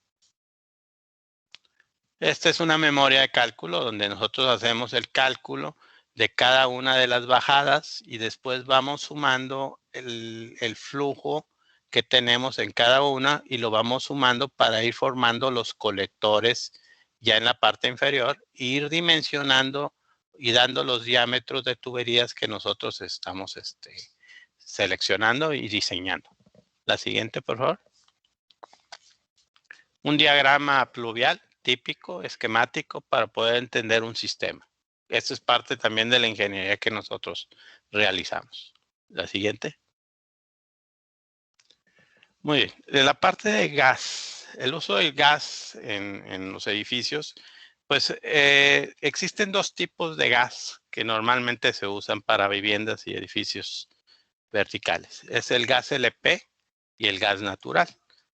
Esta es una memoria de cálculo donde nosotros hacemos el cálculo de cada una de las bajadas y después vamos sumando el flujo que tenemos en cada una y lo vamos sumando para ir formando los colectores ya en la parte inferior, e ir dimensionando y dando los diámetros de tuberías que nosotros estamos seleccionando y diseñando. La siguiente, por favor. Un diagrama pluvial típico, esquemático, para poder entender un sistema. Esto es parte también de la ingeniería que nosotros realizamos. La siguiente. Muy bien. De la parte de gas, el uso del gas en los edificios, pues existen dos tipos de gas que normalmente se usan para viviendas y edificios verticales. Es el gas LP y el gas natural.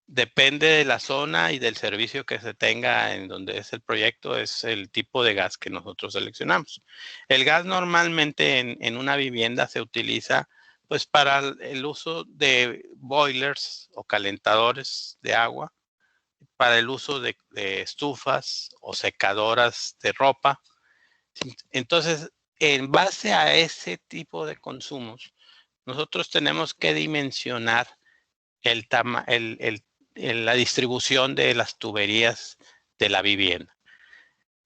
Depende de la zona y del servicio que se tenga en donde es el proyecto, es el tipo de gas que nosotros seleccionamos. El gas normalmente en una vivienda se utiliza pues para el uso de boilers o calentadores de agua, para el uso de estufas o secadoras de ropa. Entonces, en base a ese tipo de consumos, nosotros tenemos que dimensionar la distribución de las tuberías de la vivienda.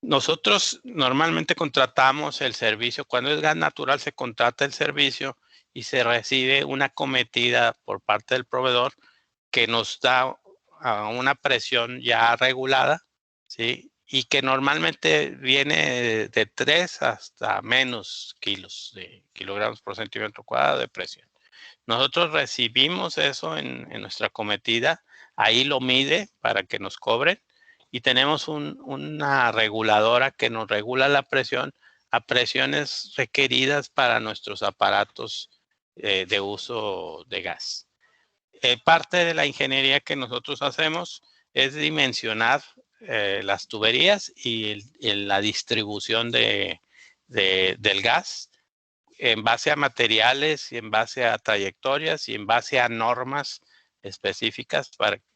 Nosotros normalmente contratamos el servicio. Cuando es gas natural se contrata el servicio y se recibe una cometida por parte del proveedor que nos da una presión ya regulada, ¿sí? Y que normalmente viene de 3 hasta menos kilogramos por centímetro cuadrado de presión. Nosotros recibimos eso en nuestra cometida, ahí lo mide para que nos cobren y tenemos una reguladora que nos regula la presión a presiones requeridas para nuestros aparatos de uso de gas. Parte de la ingeniería que nosotros hacemos es dimensionar las tuberías y la distribución del gas en base a materiales y en base a trayectorias y en base a normas específicas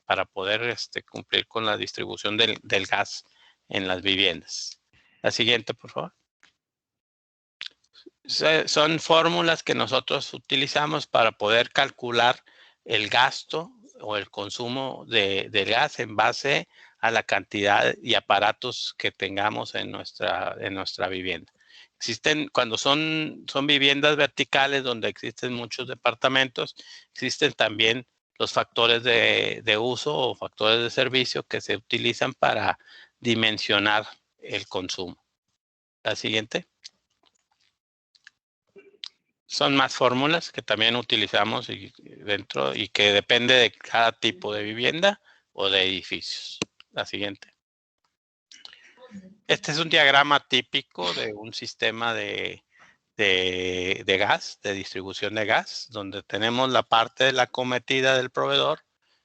para poder cumplir con la distribución del gas en las viviendas. La siguiente, por favor. Son fórmulas que nosotros utilizamos para poder calcular el gasto o el consumo de gas en base a la cantidad y aparatos que tengamos en nuestra vivienda. Existen, cuando son viviendas verticales donde existen muchos departamentos, existen también los factores de uso o factores de servicio que se utilizan para dimensionar el consumo. La siguiente. Son más fórmulas que también utilizamos dentro y que depende de cada tipo de vivienda o de edificios. La siguiente. Este es un diagrama típico de un sistema de gas, de distribución de gas, donde tenemos la parte de la cometida del proveedor,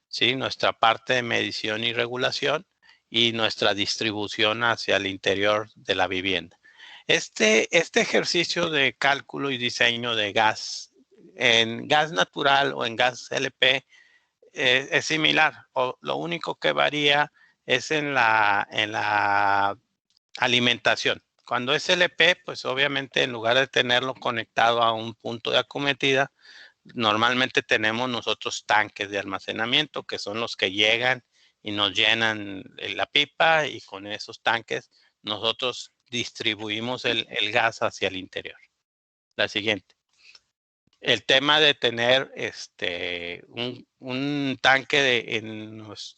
¿sí? Nuestra parte de medición y regulación y nuestra distribución hacia el interior de la vivienda. Este ejercicio de cálculo y diseño de gas en gas natural o en gas LP es similar. Lo único que varía es en la alimentación. Cuando es LP, pues obviamente en lugar de tenerlo conectado a un punto de acometida, normalmente tenemos nosotros tanques de almacenamiento que son los que llegan y nos llenan la pipa y con esos tanques nosotros distribuimos el gas hacia el interior. La siguiente. El tema de tener un tanque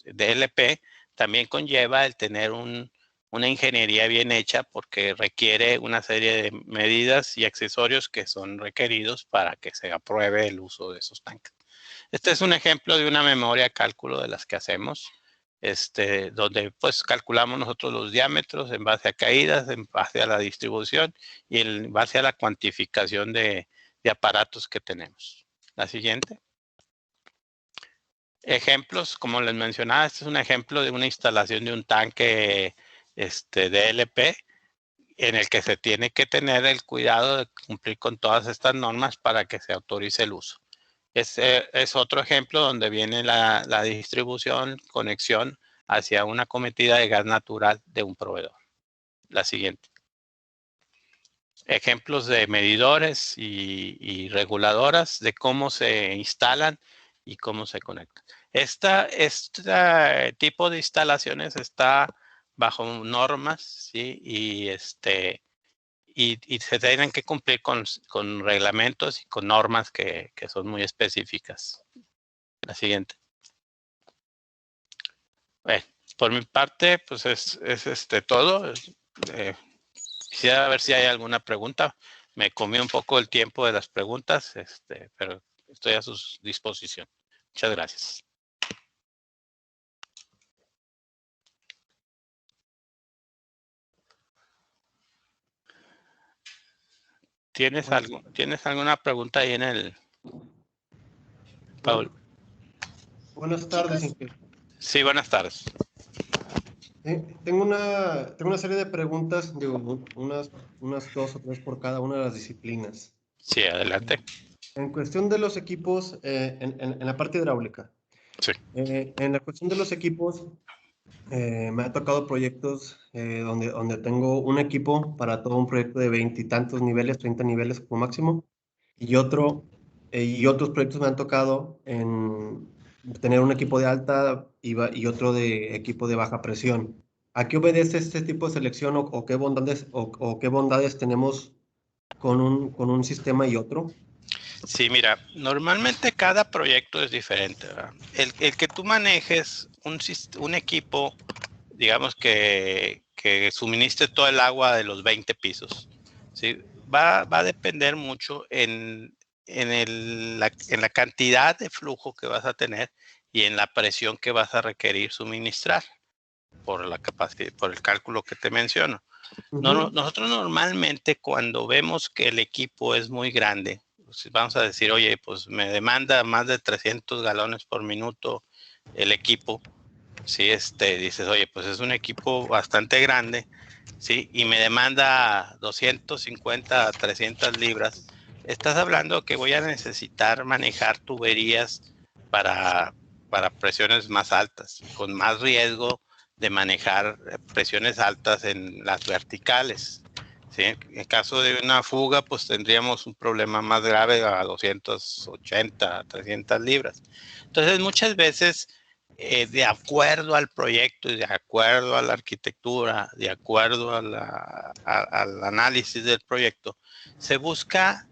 de LP también conlleva el tener una ingeniería bien hecha porque requiere una serie de medidas y accesorios que son requeridos para que se apruebe el uso de esos tanques. Este es un ejemplo de una memoria de cálculo de las que hacemos, donde pues calculamos nosotros los diámetros en base a caídas, en base a la distribución y en base a la cuantificación de aparatos que tenemos. La siguiente. Ejemplos, como les mencionaba, este es un ejemplo de una instalación de un tanque de LP en el que se tiene que tener el cuidado de cumplir con todas estas normas para que se autorice el uso. Es otro ejemplo donde viene la distribución, conexión hacia una cometida de gas natural de un proveedor. La siguiente. Ejemplos de medidores y reguladoras de cómo se instalan y cómo se conecta. Este tipo de instalaciones está bajo normas, ¿sí? Y se tienen que cumplir con reglamentos y con normas que son muy específicas. La siguiente. Por mi parte, pues es todo. Quisiera ver si hay alguna pregunta. Me comí un poco el tiempo de las preguntas, pero estoy a su disposición. Muchas gracias. ¿Tienes alguna pregunta ahí en el... Paul? Buenas tardes, ingeniero. Sí, buenas tardes. Tengo una serie de preguntas, digo, unas 2 o 3 por cada una de las disciplinas. Sí, adelante. En cuestión de los equipos, en la parte hidráulica. Sí. En la cuestión de los equipos, me ha tocado proyectos donde tengo un equipo para todo un proyecto de 20 y tantos niveles, 30 niveles como máximo, y otros proyectos me han tocado en tener un equipo de alta y otro de equipo de baja presión. ¿A qué obedece este tipo de selección o qué bondades tenemos con un sistema y otro? Sí, mira, normalmente cada proyecto es diferente, ¿verdad? El que tú manejes un equipo, digamos que suministre todo el agua de los 20 pisos, ¿sí? Va a depender mucho en la cantidad de flujo que vas a tener y en la presión que vas a requerir suministrar por la capacidad, por el cálculo que te menciono. Nosotros normalmente cuando vemos que el equipo es muy grande, pues vamos a decir, oye, pues me demanda más de 300 galones por minuto el equipo. Sí, dices, oye, pues es un equipo bastante grande, sí, y me demanda 250 a 300 libras. Estás hablando que voy a necesitar manejar tuberías para presiones más altas, con más riesgo de manejar presiones altas en las verticales. ¿Sí? En caso de una fuga, pues tendríamos un problema más grave a 280, 300 libras. Entonces, muchas veces, de acuerdo al proyecto y de acuerdo a la arquitectura, de acuerdo al análisis del proyecto, se busca,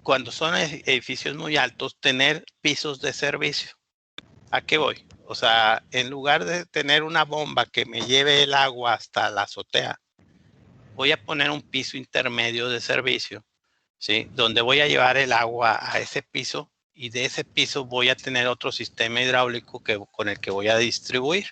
cuando son edificios muy altos, tener pisos de servicio. ¿A qué voy? O sea, en lugar de tener una bomba que me lleve el agua hasta la azotea, voy a poner un piso intermedio de servicio, ¿sí? Donde voy a llevar el agua a ese piso y de ese piso voy a tener otro sistema hidráulico con el que voy a distribuir.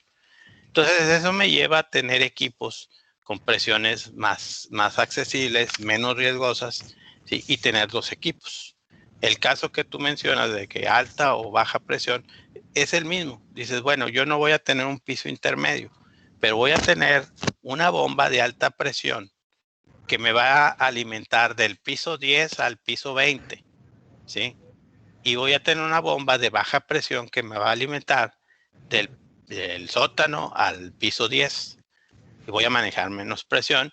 Entonces, eso me lleva a tener equipos con presiones más accesibles, menos riesgosas, ¿sí? Y tener 2 equipos. El caso que tú mencionas de que alta o baja presión es el mismo. Dices, bueno, yo no voy a tener un piso intermedio, pero voy a tener una bomba de alta presión que me va a alimentar del piso 10 al piso 20, ¿sí? Y voy a tener una bomba de baja presión que me va a alimentar del sótano al piso 10. Y voy a manejar menos presión.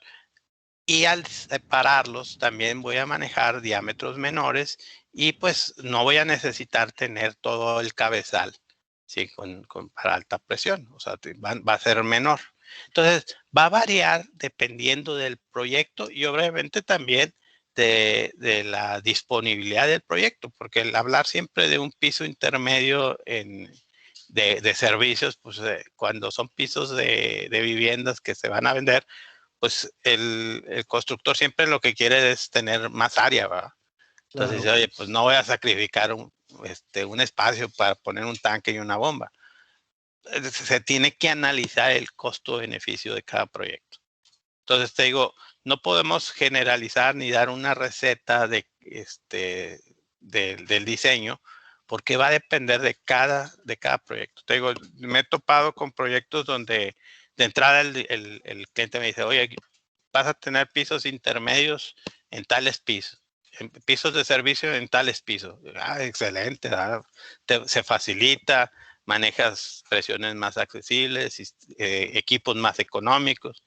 Y al separarlos también voy a manejar diámetros menores y pues no voy a necesitar tener todo el cabezal, ¿sí? Para alta presión, o sea, va a ser menor. Entonces, va a variar dependiendo del proyecto y obviamente también de la disponibilidad del proyecto, porque el hablar siempre de un piso intermedio de servicios, pues cuando son pisos de viviendas que se van a vender, pues el constructor siempre lo que quiere es tener más área, ¿verdad? Entonces dice, oye, pues no voy a sacrificar un espacio para poner un tanque y una bomba. Se tiene que analizar el costo-beneficio de cada proyecto. Entonces te digo, no podemos generalizar ni dar una receta del diseño, porque va a depender de cada proyecto. Te digo, me he topado con proyectos donde de entrada el cliente me dice, oye, vas a tener pisos intermedios en tales pisos, pisos de servicio en tales pisos. Excelente, se facilita, manejas presiones más accesibles, equipos más económicos.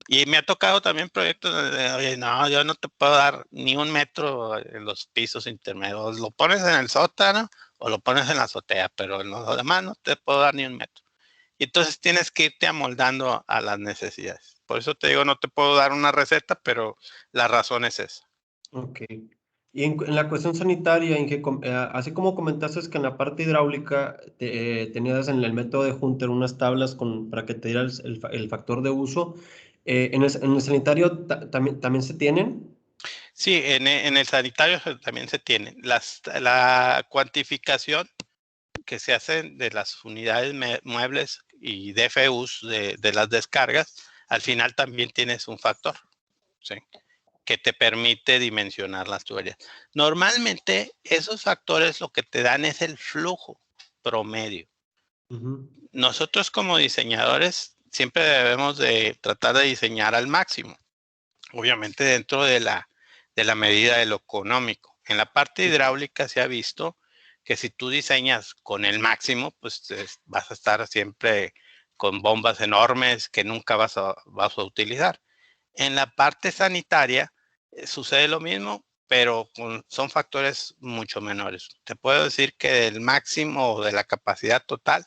Y me ha tocado también proyectos donde, oye, no, yo no te puedo dar ni un metro en los pisos intermedios. Lo pones en el sótano o lo pones en la azotea, pero en lo demás no te puedo dar ni 1 metro. Y entonces tienes que irte amoldando a las necesidades. Por eso te digo, no te puedo dar una receta, pero la razón es esa. Ok. Y en la cuestión sanitaria, Inge, así como comentaste es que en la parte hidráulica tenías en el método de Hunter unas tablas para que te diera el factor de uso, en el sanitario también se tienen. Sí, en el sanitario también se tiene. La cuantificación que se hace de las unidades muebles y DFUs de las descargas, al final también tienes un factor, ¿sí?, que te permite dimensionar las tuberías. Normalmente esos factores lo que te dan es el flujo promedio. Nosotros como diseñadores siempre debemos de tratar de diseñar al máximo, obviamente dentro de la medida de lo económico. En la parte hidráulica se ha visto que si tú diseñas con el máximo, pues vas a estar siempre con bombas enormes que nunca vas a utilizar. En la parte sanitaria sucede lo mismo, pero son factores mucho menores. Te puedo decir que del máximo de la capacidad total,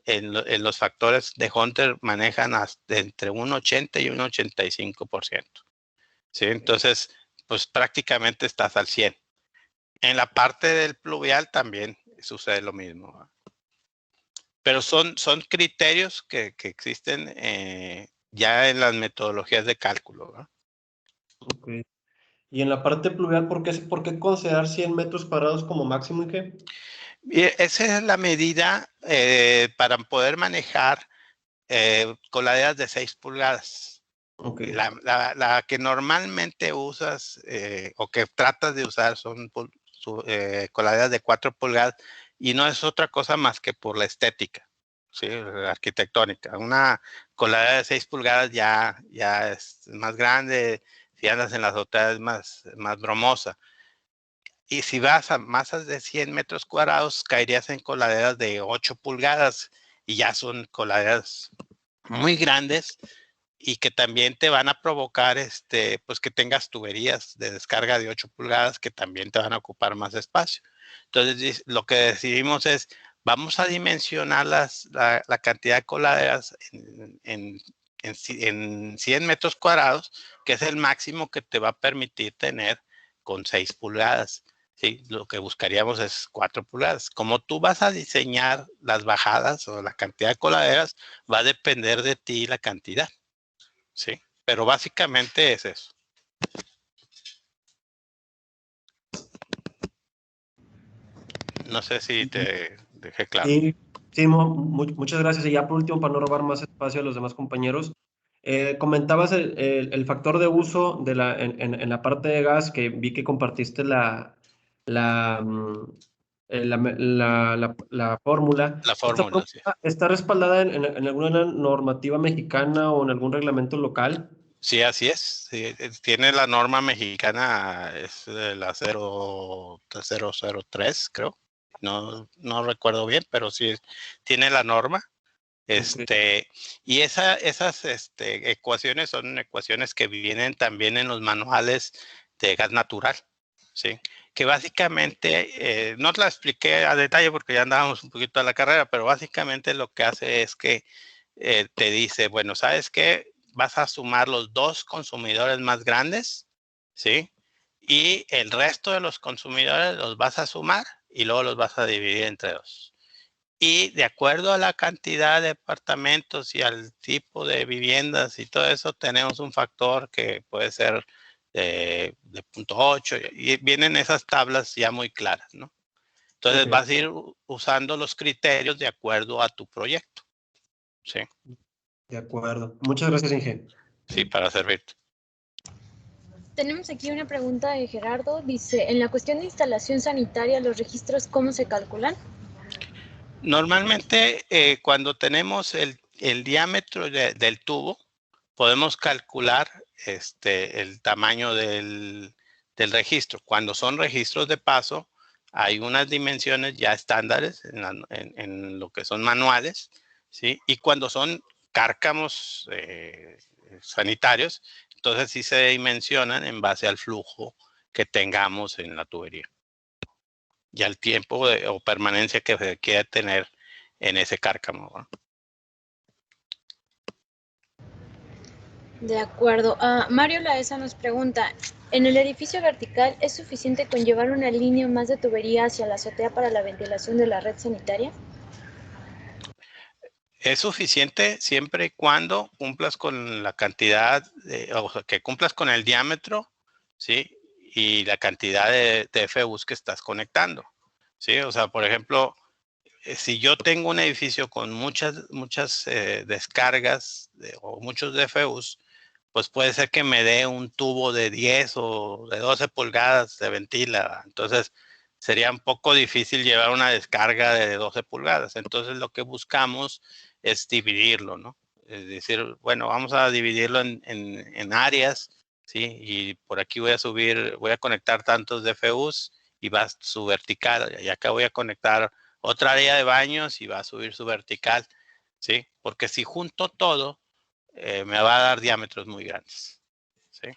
en los factores de Hunter manejan hasta entre un 80 y un 85%. ¿Sí? Entonces, pues prácticamente estás al 100. En la parte del pluvial también sucede lo mismo, ¿verdad? Pero son criterios que existen ya en las metodologías de cálculo, ¿verdad? Ok. Y en la parte pluvial, ¿por qué considerar 100 metros cuadrados como máximo, Inge? Y esa es la medida para poder manejar coladeras de 6 pulgadas. Okay. La que normalmente usas o que tratas de usar son coladeras de 4 pulgadas y no es otra cosa más que por la estética, ¿sí?, arquitectónica. Una coladera de 6 pulgadas ya es más grande, si andas en las otras es más bromosa. Y si vas a masas de 100 metros cuadrados, caerías en coladeras de 8 pulgadas y ya son coladeras muy grandes y que también te van a provocar pues que tengas tuberías de descarga de 8 pulgadas que también te van a ocupar más espacio. Entonces, lo que decidimos es, vamos a dimensionar la cantidad de coladeras en 100 metros cuadrados, que es el máximo que te va a permitir tener con 6 pulgadas. Sí, lo que buscaríamos es 4 pulgadas. Como tú vas a diseñar las bajadas o la cantidad de coladeras, va a depender de ti la cantidad. Sí, pero básicamente es eso. No sé si te dejé claro. Sí, sí, muchas gracias. Y ya por último, para no robar más espacio a los demás compañeros, comentabas el factor de uso en la parte de gas, que vi que compartiste la, mm, la fórmula. La ¿Esta fórmula, fórmula sí. está respaldada en alguna normativa mexicana o en algún reglamento local? Sí, así es. Sí, tiene la norma mexicana, es la 003, creo. No recuerdo bien, pero sí tiene la norma. Ok. Y esas ecuaciones son ecuaciones que vienen también en los manuales de gas natural, ¿sí? Que básicamente, no te la expliqué a detalle porque ya andábamos un poquito a la carrera, pero básicamente lo que hace es que te dice, bueno, ¿sabes qué? Vas a sumar los 2 consumidores más grandes, ¿sí? Y el resto de los consumidores los vas a sumar y luego los vas a dividir entre 2. Y de acuerdo a la cantidad de apartamentos y al tipo de viviendas y todo eso, tenemos un factor que puede ser de 0.8 y vienen esas tablas ya muy claras, ¿no? Entonces Ok, vas a ir usando los criterios de acuerdo a tu proyecto. Sí, de acuerdo. Muchas gracias, Inge. sí, para servirte. Tenemos aquí una pregunta de Gerardo. Dice, en la cuestión de instalación sanitaria, ¿los registros cómo se calculan? Normalmente, cuando tenemos el diámetro del tubo, podemos calcular el tamaño del registro. Cuando son registros de paso, hay unas dimensiones ya estándares en lo que son manuales, ¿sí? Y cuando son cárcamos sanitarios, entonces sí se dimensionan en base al flujo que tengamos en la tubería. y al tiempo o permanencia que se quiera tener en ese cárcamo, ¿no? De acuerdo. Mario Laesa nos pregunta, ¿en el edificio vertical es suficiente con llevar una línea más de tubería hacia la azotea para la ventilación de la red sanitaria? Es suficiente siempre y cuando cumplas con la cantidad, o sea, que cumplas con el diámetro, ¿sí? Y la cantidad de FUs que estás conectando, ¿sí? O sea, por ejemplo, si yo tengo un edificio con muchas descargas o muchos DFUs, pues puede ser que me dé un tubo de 10 o de 12 pulgadas de ventila. Entonces, sería un poco difícil llevar una descarga de 12 pulgadas. Entonces, lo que buscamos es dividirlo, ¿no? Es decir, bueno, vamos a dividirlo en áreas, ¿sí? Y por aquí voy a conectar tantos DFUs y va su vertical. Y acá voy a conectar otra área de baños y va a subir su vertical, ¿sí? Porque si junto todo, me va a dar diámetros muy grandes, ¿sí?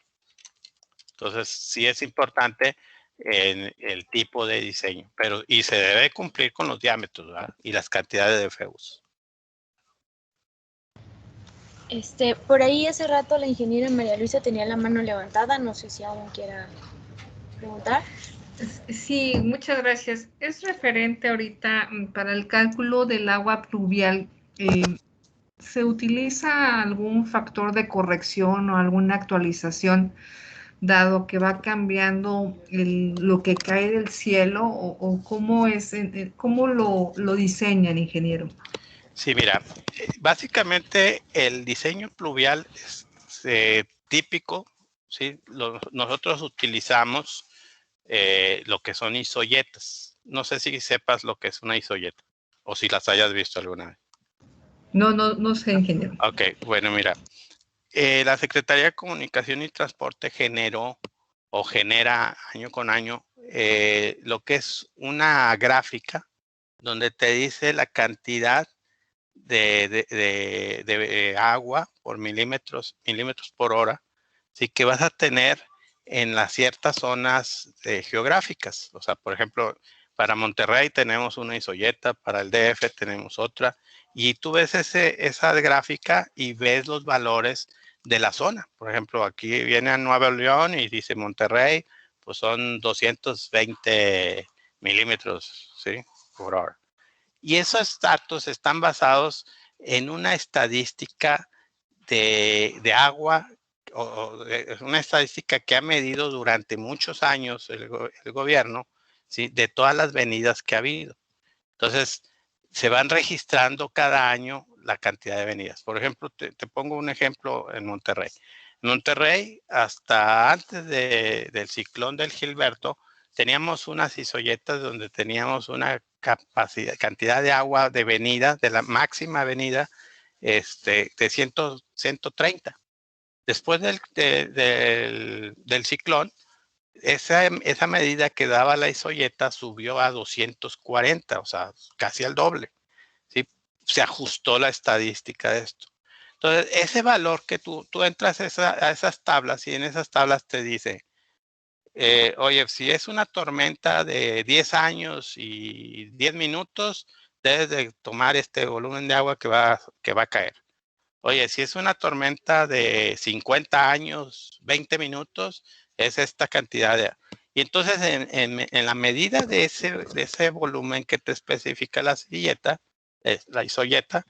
Entonces, sí es importante en el tipo de diseño, pero y se debe cumplir con los diámetros, ¿verdad? Y las cantidades de FUs. Por ahí hace rato la ingeniera María Luisa tenía la mano levantada, no sé si alguien quiera preguntar. Sí, muchas gracias. Es referente ahorita para el cálculo del agua pluvial. ¿Se utiliza algún factor de corrección o alguna actualización, dado que va cambiando lo que cae del cielo, o cómo es, cómo lo diseñan, ingeniero? Sí, mira, básicamente el diseño pluvial es típico, ¿sí? Nosotros utilizamos lo que son isoyetas. No sé si sepas lo que es una isoyeta o si las hayas visto alguna vez. No sé, ingeniero. Ok, bueno, mira, la Secretaría de Comunicación y Transporte generó o genera año con año lo que es una gráfica donde te dice la cantidad de agua por milímetros por hora, sí, que vas a tener en las ciertas zonas geográficas. O sea, por ejemplo, para Monterrey tenemos una isoyeta, para el DF tenemos otra, y tú ves esa gráfica y ves los valores de la zona. Por ejemplo, aquí viene a Nuevo León y dice Monterrey, pues son 220 milímetros, ¿sí? Por hora. Y esos datos están basados en una estadística de agua, una estadística que ha medido durante muchos años el gobierno, ¿sí? De todas las venidas que ha habido. Entonces, se van registrando cada año la cantidad de venidas. Por ejemplo, te pongo un ejemplo en Monterrey. En Monterrey, hasta antes del ciclón del Gilberto, teníamos unas isoyetas donde teníamos una cantidad de agua de venida, de la máxima venida, de 130. Después del ciclón, esa medida que daba la isoyeta subió a 240, o sea, casi al doble, ¿sí? Se ajustó la estadística de esto. Entonces, ese valor que tú entras a esas tablas y en esas tablas te dice, oye, si es una tormenta de 10 años y 10 minutos, debes de tomar este volumen de agua que va a caer. Oye, si es una tormenta de 50 años, 20 minutos, es esta cantidad de... Y entonces, en la medida de ese volumen que te especifica la isoyeta,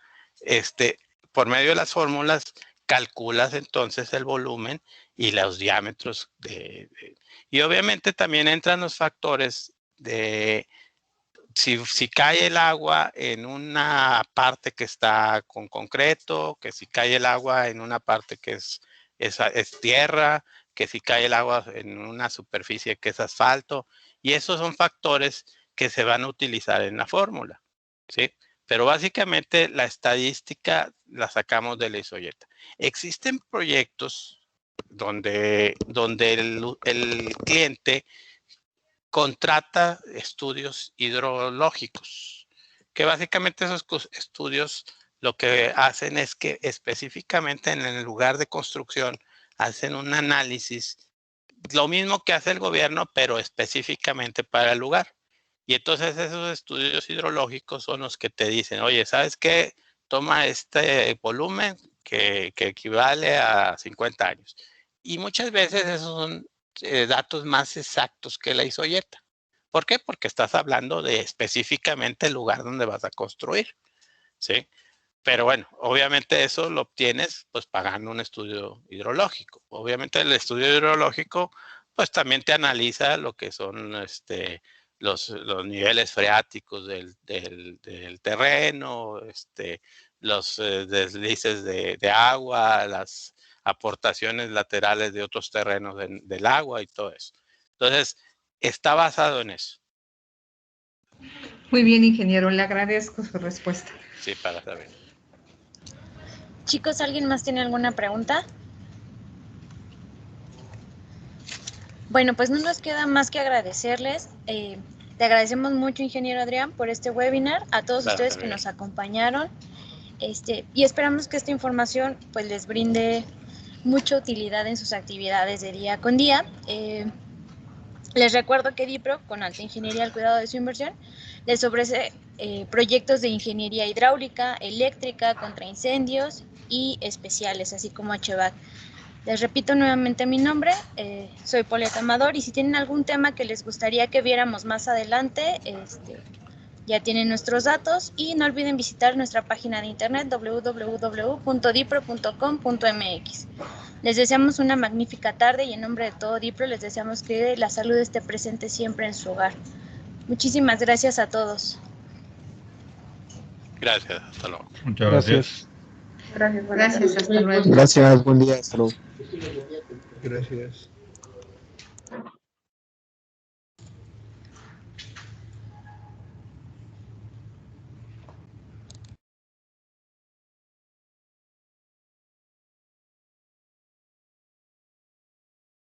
por medio de las fórmulas, calculas entonces el volumen y los diámetros y obviamente también entran los factores de si cae el agua en una parte que está con concreto, que si cae el agua en una parte que es tierra, que si cae el agua en una superficie que es asfalto, y esos son factores que se van a utilizar en la fórmula, ¿sí? Pero básicamente la estadística la sacamos de la isoyeta. Existen proyectos donde el cliente contrata estudios hidrológicos, que básicamente esos estudios lo que hacen es que específicamente en el lugar de construcción hacen un análisis, lo mismo que hace el gobierno, pero específicamente para el lugar. Y entonces esos estudios hidrológicos son los que te dicen, oye, ¿sabes qué? Toma este volumen que equivale a 50 años. Y muchas veces esos son datos más exactos que la isoyeta. ¿Por qué? Porque estás hablando de específicamente el lugar donde vas a construir, ¿sí? Pero bueno, obviamente eso lo obtienes pues pagando un estudio hidrológico. Obviamente el estudio hidrológico pues también te analiza lo que son los niveles freáticos del terreno, los deslices de agua, las aportaciones laterales de otros terrenos del agua y todo eso. Entonces, está basado en eso. Muy bien, ingeniero, le agradezco su respuesta. Sí, para saber. Chicos, ¿alguien más tiene alguna pregunta? Bueno, pues no nos queda más que agradecerles. Te agradecemos mucho, ingeniero Adrián, por este webinar, a todos ustedes que nos acompañaron, y esperamos que esta información pues les brinde mucha utilidad en sus actividades de día con día. Les recuerdo que DIPRO, con alta ingeniería al cuidado de su inversión, les ofrece proyectos de ingeniería hidráulica, eléctrica, contra incendios y especiales, así como HVAC. Les repito nuevamente mi nombre, soy Pauleta Amador, y si tienen algún tema que les gustaría que viéramos más adelante, ya tienen nuestros datos, y no olviden visitar nuestra página de internet www.dipro.com.mx. Les deseamos una magnífica tarde y en nombre de todo DIPRO les deseamos que la salud esté presente siempre en su hogar. Muchísimas gracias a todos. Gracias, hasta luego. Muchas gracias. Gracias, hasta luego. Gracias, buen día, hasta luego. Gracias.